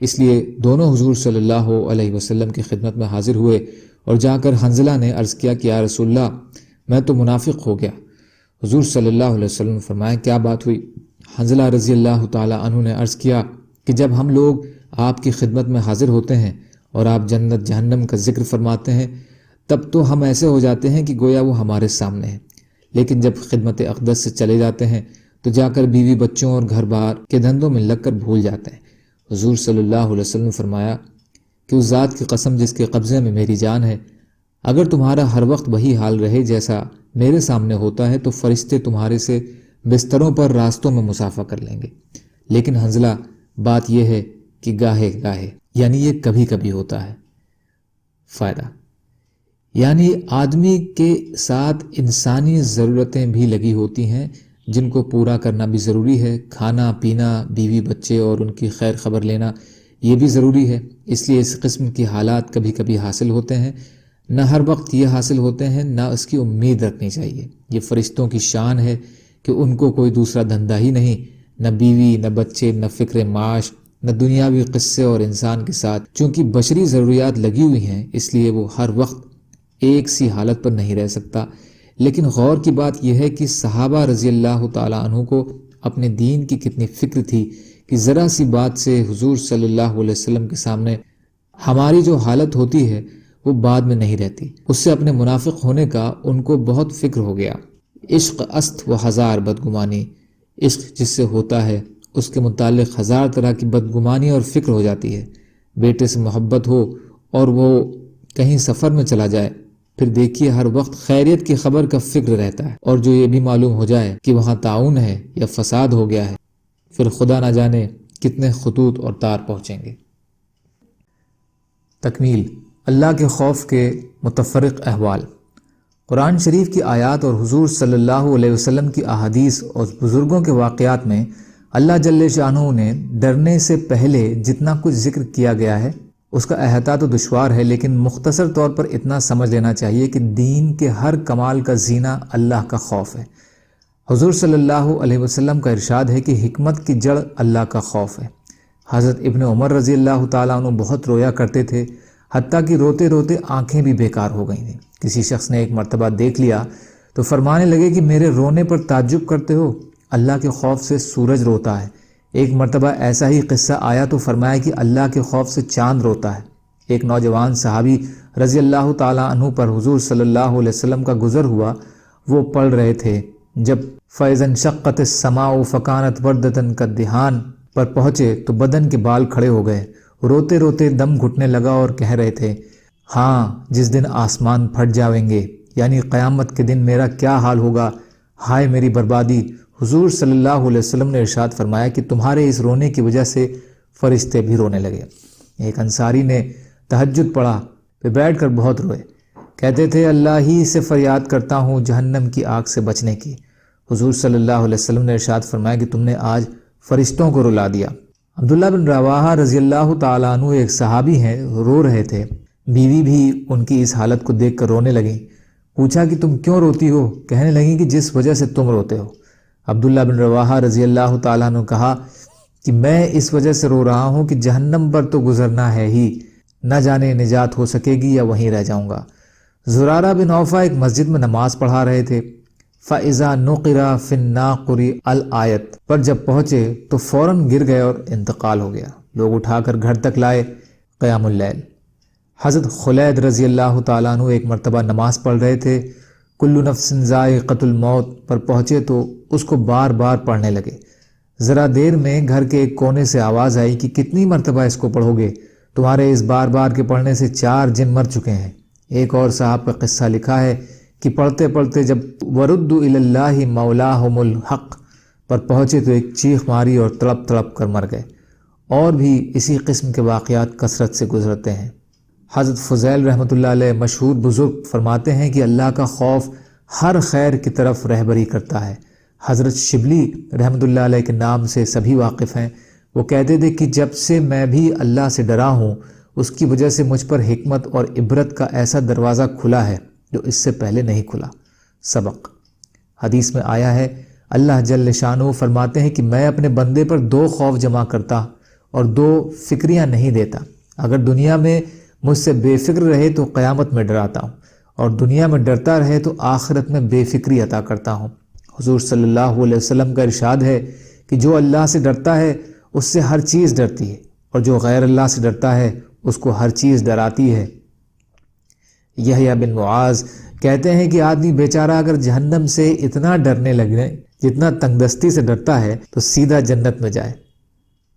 اس لیے دونوں حضور صلی اللہ علیہ وسلم کی خدمت میں حاضر ہوئے اور جا کر حنظلہ نے عرض کیا کہ یا رسول اللہ، میں تو منافق ہو گیا۔ حضور صلی اللہ علیہ وسلم نے فرمایا کیا بات ہوئی؟ حنظلہ رضی اللہ تعالیٰ عنہ نے عرض کیا کہ جب ہم لوگ آپ کی خدمت میں حاضر ہوتے ہیں اور آپ جنت جہنم کا ذکر فرماتے ہیں تب تو ہم ایسے ہو جاتے ہیں کہ گویا وہ ہمارے سامنے ہیں، لیکن جب خدمت اقدس سے چلے جاتے ہیں تو جا کر بیوی بچوں اور گھر بار کے دھندوں میں لگ کر بھول جاتے ہیں۔ حضور صلی اللہ علیہ وسلم نے فرمایا کہ اس ذات کی قسم جس کے قبضے میں میری جان ہے، اگر تمہارا ہر وقت وہی حال رہے جیسا میرے سامنے ہوتا ہے تو فرشتے تمہارے سے بستروں پر راستوں میں مسافہ کر لیں گے، لیکن حنظلہ بات یہ ہے کہ گاہے گاہے یعنی یہ کبھی کبھی ہوتا ہے۔ فائدہ، یعنی آدمی کے ساتھ انسانی ضرورتیں بھی لگی ہوتی ہیں جن کو پورا کرنا بھی ضروری ہے۔ کھانا پینا، بیوی بچے اور ان کی خیر خبر لینا، یہ بھی ضروری ہے۔ اس لیے اس قسم کی حالات کبھی کبھی حاصل ہوتے ہیں، نہ ہر وقت یہ حاصل ہوتے ہیں، نہ اس کی امید رکھنی چاہیے۔ یہ فرشتوں کی شان ہے کہ ان کو کوئی دوسرا دھندا ہی نہیں، نہ بیوی، نہ بچے، نہ فکر معاش، نہ دنیاوی قصے، اور انسان کے ساتھ چونکہ بشری ضروریات لگی ہوئی ہیں اس لیے وہ ہر وقت ایک سی حالت پر نہیں رہ سکتا۔ لیکن غور کی بات یہ ہے کہ صحابہ رضی اللہ تعالیٰ عنہ کو اپنے دین کی کتنی فکر تھی کہ ذرا سی بات سے حضور صلی اللہ علیہ وسلم کے سامنے ہماری جو حالت ہوتی ہے وہ بعد میں نہیں رہتی۔ اس سے اپنے منافق ہونے کا ان کو بہت فکر ہو گیا۔ عشق است و ہزار بدگمانی، عشق جس سے ہوتا ہے اس کے متعلق ہزار طرح کی بدگمانی اور فکر ہو جاتی ہے۔ بیٹے سے محبت ہو اور وہ کہیں سفر میں چلا جائے، پھر دیکھیے ہر وقت خیریت کی خبر کا فکر رہتا ہے، اور جو یہ بھی معلوم ہو جائے کہ وہاں طاعون ہے یا فساد ہو گیا ہے، پھر خدا نہ جانے کتنے خطوط اور تار پہنچیں گے۔ تکمیل، اللہ کے خوف کے متفرق احوال۔ قرآن شریف کی آیات اور حضور صلی اللہ علیہ وسلم کی احادیث اور بزرگوں کے واقعات میں اللہ جل شانہ نے ڈرنے سے پہلے جتنا کچھ ذکر کیا گیا ہے اس کا احاطہ تو دشوار ہے، لیکن مختصر طور پر اتنا سمجھ لینا چاہیے کہ دین کے ہر کمال کا زینہ اللہ کا خوف ہے۔ حضور صلی اللہ علیہ وسلم کا ارشاد ہے کہ حکمت کی جڑ اللہ کا خوف ہے۔ حضرت ابن عمر رضی اللہ تعالیٰ عنہ بہت رویا کرتے تھے، حتیٰ کہ روتے روتے آنکھیں بھی بیکار ہو گئی تھیں۔ کسی شخص نے ایک مرتبہ دیکھ لیا تو فرمانے لگے کہ میرے رونے پر تعجب کرتے ہو؟ اللہ کے خوف سے سورج روتا ہے۔ ایک مرتبہ ایسا ہی قصہ آیا تو فرمایا کہ اللہ کے خوف سے چاند روتا ہے۔ ایک نوجوان صحابی رضی اللہ تعالیٰ عنہ پر حضور صلی اللہ علیہ وسلم کا گزر ہوا، وہ پڑھ رہے تھے جب فَإِذَا انشَقَّتِ السَّمَاءُ فَكَانَتْ وَرْدَةً كَالدِّهَانِ پر پہنچے تو بدن کے بال کھڑے ہو گئے، روتے روتے دم گھٹنے لگا اور کہہ رہے تھے، ہاں جس دن آسمان پھٹ جاویں گے، یعنی قیامت کے دن میرا کیا حال ہوگا، ہائے میری بربادی۔ حضور صلی اللہ علیہ وسلم نے ارشاد فرمایا کہ تمہارے اس رونے کی وجہ سے فرشتے بھی رونے لگے۔ ایک انصاری نے تہجد پڑھا، پھر بیٹھ کر بہت روئے، کہتے تھے اللہ ہی سے فریاد کرتا ہوں جہنم کی آگ سے بچنے کی۔ حضور صلی اللہ علیہ وسلم نے ارشاد فرمایا کہ تم نے آج فرشتوں کو رلا دیا۔ عبداللہ بن رواحہ رضی اللہ تعالیٰ عنہ ایک صحابی ہیں، رو رہے تھے، بیوی بھی ان کی اس حالت کو دیکھ کر رونے لگیں۔ پوچھا کہ تم کیوں روتی ہو؟ کہنے لگیں کہ جس وجہ سے تم روتے ہو۔ عبداللہ بن رواحہ رضی اللہ تعالیٰ عنہ کہا کہ میں اس وجہ سے رو رہا ہوں کہ جہنم پر تو گزرنا ہے ہی، نہ جانے نجات ہو سکے گی یا وہیں رہ جاؤں گا۔ زرارہ بن عوفہ ایک مسجد میں نماز پڑھا رہے تھے، فَإِذَا نُقِرَ فِي النَّاقُرِ الْآیَۃ پر جب پہنچے تو فوراً گر گئے اور انتقال ہو گیا۔ لوگ اٹھا کر گھر تک لائے۔ قیام اللیل۔ حضرت خلید رضی اللہ تعالیٰ عنہ ایک مرتبہ نماز پڑھ رہے تھے، کل نفس ذائقۃ الموت پر پہنچے تو اس کو بار بار پڑھنے لگے۔ ذرا دیر میں گھر کے ایک کونے سے آواز آئی کہ کتنی مرتبہ اس کو پڑھو گے، تمہارے اس بار بار کے پڑھنے سے 4 جن مر چکے ہیں۔ ایک اور صاحب کا قصہ لکھا ہے کہ پڑھتے پڑھتے جب وَرُدُّ إِلَى اللَّهِ مَوْلَاهُمُ الْحَقِّ پر پہنچے تو ایک چیخ ماری اور تڑپ تڑپ کر مر گئے۔ اور بھی اسی قسم کے واقعات کثرت سے گزرتے ہیں۔ حضرت فضیل رحمۃ اللہ علیہ مشہور بزرگ فرماتے ہیں کہ اللہ کا خوف ہر خیر کی طرف رہبری کرتا ہے۔ حضرت شبلی رحمۃ اللہ علیہ کے نام سے سبھی واقف ہیں۔ وہ کہتے تھے کہ جب سے میں بھی اللہ سے ڈرا ہوں اس کی وجہ سے مجھ پر حکمت اور عبرت کا ایسا دروازہ کھلا ہے جو اس سے پہلے نہیں کھلا۔ سبق۔ حدیث میں آیا ہے اللہ جل شانہ فرماتے ہیں کہ میں اپنے بندے پر 2 خوف جمع کرتا اور 2 فکریاں نہیں دیتا۔ اگر دنیا میں مجھ سے بے فکر رہے تو قیامت میں ڈراتا ہوں، اور دنیا میں ڈرتا رہے تو آخرت میں بے فکری عطا کرتا ہوں۔ حضور صلی اللہ علیہ وسلم کا ارشاد ہے کہ جو اللہ سے ڈرتا ہے اس سے ہر چیز ڈرتی ہے، اور جو غیر اللہ سے ڈرتا ہے اس کو ہر چیز ڈراتی ہے۔ یحییٰ بن معاذ کہتے ہیں کہ آدمی بیچارہ اگر جہنم سے اتنا ڈرنے لگے جتنا تنگ دستی سے ڈرتا ہے تو سیدھا جنت میں جائے۔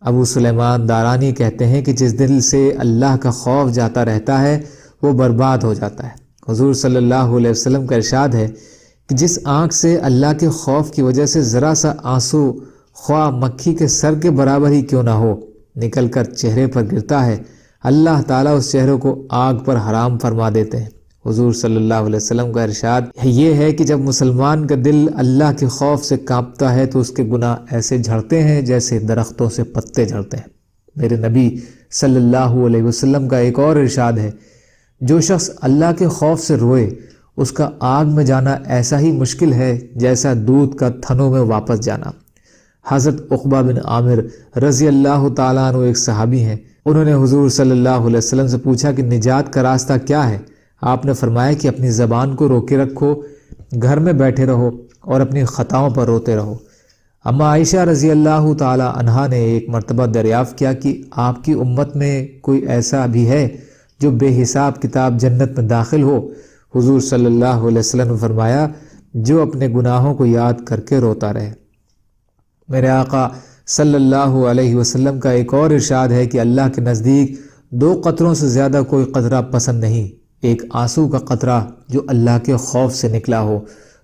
ابو سلیمان دارانی کہتے ہیں کہ جس دل سے اللہ کا خوف جاتا رہتا ہے وہ برباد ہو جاتا ہے۔ حضور صلی اللہ علیہ وسلم کا ارشاد ہے کہ جس آنکھ سے اللہ کے خوف کی وجہ سے ذرا سا آنسو خواہ مکھی کے سر کے برابر ہی کیوں نہ ہو نکل کر چہرے پر گرتا ہے، اللہ تعالیٰ اس چہرے کو آگ پر حرام فرما دیتے ہیں۔ حضور صلی اللہ علیہ وسلم کا ارشاد یہ ہے کہ جب مسلمان کا دل اللہ کے خوف سے کانپتا ہے تو اس کے گناہ ایسے جھڑتے ہیں جیسے درختوں سے پتے جھڑتے ہیں۔ میرے نبی صلی اللہ علیہ وسلم کا ایک اور ارشاد ہے، جو شخص اللہ کے خوف سے روئے اس کا آگ میں جانا ایسا ہی مشکل ہے جیسا دودھ کا تھنوں میں واپس جانا۔ حضرت عقبہ بن عامر رضی اللہ تعالیٰ عنہ ایک صحابی ہیں، انہوں نے حضور صلی اللہ علیہ وسلم سے پوچھا کہ نجات کا راستہ کیا ہے؟ آپ نے فرمایا کہ اپنی زبان کو روکے رکھو، گھر میں بیٹھے رہو اور اپنی خطاؤں پر روتے رہو۔ اما عائشہ رضی اللہ تعالی عنہا نے ایک مرتبہ دریافت کیا کہ آپ کی امت میں کوئی ایسا بھی ہے جو بے حساب کتاب جنت میں داخل ہو؟ حضور صلی اللہ علیہ وسلم نے فرمایا، جو اپنے گناہوں کو یاد کر کے روتا رہے۔ میرے آقا صلی اللہ علیہ وسلم کا ایک اور ارشاد ہے کہ اللہ کے نزدیک 2 قطروں سے زیادہ کوئی قطرہ پسند نہیں، ایک آنسو کا قطرہ جو اللہ کے خوف سے نکلا ہو،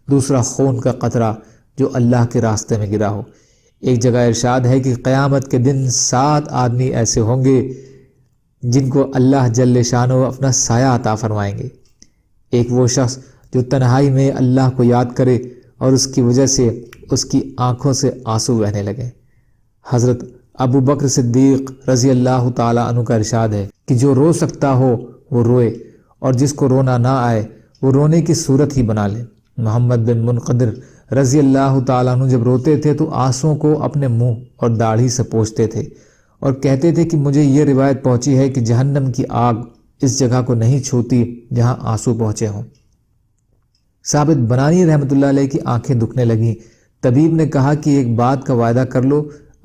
دوسرا خون کا قطرہ جو اللہ کے راستے میں گرا ہو۔ ایک جگہ ارشاد ہے کہ قیامت کے دن 7 آدمی ایسے ہوں گے جن کو اللہ جل شانہ اپنا سایہ عطا فرمائیں گے۔ ایک وہ شخص جو تنہائی میں اللہ کو یاد کرے اور اس کی وجہ سے اس کی آنکھوں سے آنسو بہنے لگے۔ حضرت ابو بکر صدیق رضی اللہ تعالیٰ عنہ کا ارشاد ہے کہ جو رو سکتا ہو وہ روئے، اور جس کو رونا نہ آئے وہ رونے کی صورت ہی بنا لے۔ محمد بن منقدر رضی اللہ تعالیٰ عنہ جب روتے تھے تو آنسوؤں کو اپنے منہ اور داڑھی سے پوچھتے تھے اور کہتے تھے کہ مجھے یہ روایت پہنچی ہے کہ جہنم کی آگ اس جگہ کو نہیں چھوتی جہاں آنسو پہنچے ہوں۔ ثابت بنانی رحمۃ اللہ علیہ کی آنکھیں دکھنے لگیں۔ طبیب نے کہا کہ ایک بات کا وعدہ کر لو،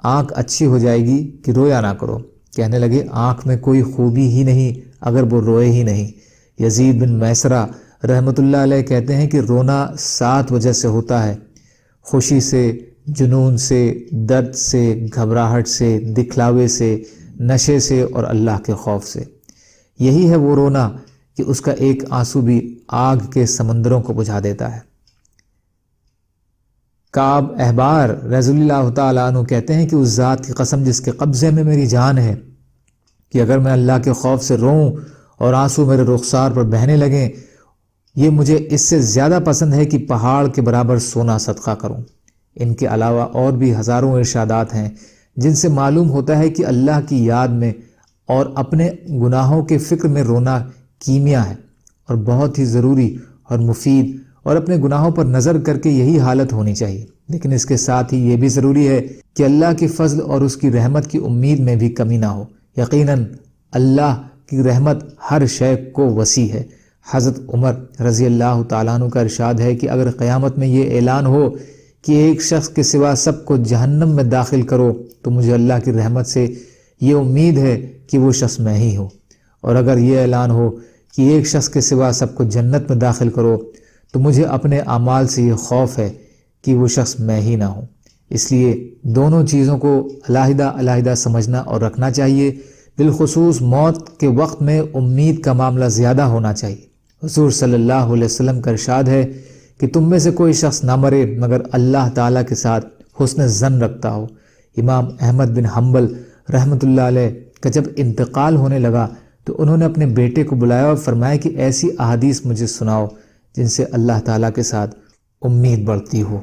آنکھ اچھی ہو جائے گی کہ رویا نہ کرو۔ کہنے لگے آنکھ میں کوئی خوبی ہی نہیں اگر وہ روئے ہی نہیں۔ یزید بن میسرہ رحمۃ اللہ علیہ کہتے ہیں کہ رونا 7 وجہ سے ہوتا ہے: خوشی سے، جنون سے، درد سے، گھبراہٹ سے، دکھلاوے سے، نشے سے اور اللہ کے خوف سے۔ یہی ہے وہ رونا کہ اس کا ایک آنسو بھی آگ کے سمندروں کو بجھا دیتا ہے۔ کعب احبار رضی اللہ تعالیٰ عنہ کہتے ہیں کہ اس ذات کی قسم جس کے قبضے میں میری جان ہے کہ اگر میں اللہ کے خوف سے روؤں اور آنسو میرے رخسار پر بہنے لگیں، یہ مجھے اس سے زیادہ پسند ہے کہ پہاڑ کے برابر سونا صدقہ کروں۔ ان کے علاوہ اور بھی ہزاروں ارشادات ہیں جن سے معلوم ہوتا ہے کہ اللہ کی یاد میں اور اپنے گناہوں کے فکر میں رونا کیمیا ہے اور بہت ہی ضروری اور مفید، اور اپنے گناہوں پر نظر کر کے یہی حالت ہونی چاہیے۔ لیکن اس کے ساتھ ہی یہ بھی ضروری ہے کہ اللہ کی فضل اور اس کی رحمت کی امید میں بھی کمی نہ ہو۔ یقیناً اللہ کی رحمت ہر شے کو وسیع ہے۔ حضرت عمر رضی اللہ تعالیٰ عنہ کا ارشاد ہے کہ اگر قیامت میں یہ اعلان ہو کہ ایک شخص کے سوا سب کو جہنم میں داخل کرو تو مجھے اللہ کی رحمت سے یہ امید ہے کہ وہ شخص میں ہی ہوں، اور اگر یہ اعلان ہو کہ ایک شخص کے سوا سب کو جنت میں داخل کرو تو مجھے اپنے اعمال سے یہ خوف ہے کہ وہ شخص میں ہی نہ ہوں۔ اس لیے دونوں چیزوں کو علیحدہ علیحدہ سمجھنا اور رکھنا چاہیے۔ بالخصوص موت کے وقت میں امید کا معاملہ زیادہ ہونا چاہیے۔ حضور صلی اللہ علیہ وسلم کا ارشاد ہے کہ تم میں سے کوئی شخص نہ مرے مگر اللہ تعالیٰ کے ساتھ حسن ظن رکھتا ہو۔ امام احمد بن حنبل رحمۃ اللہ علیہ کا جب انتقال ہونے لگا تو انہوں نے اپنے بیٹے کو بلایا اور فرمایا کہ ایسی احادیث مجھے سناؤ جن سے اللہ تعالیٰ کے ساتھ امید بڑھتی ہو۔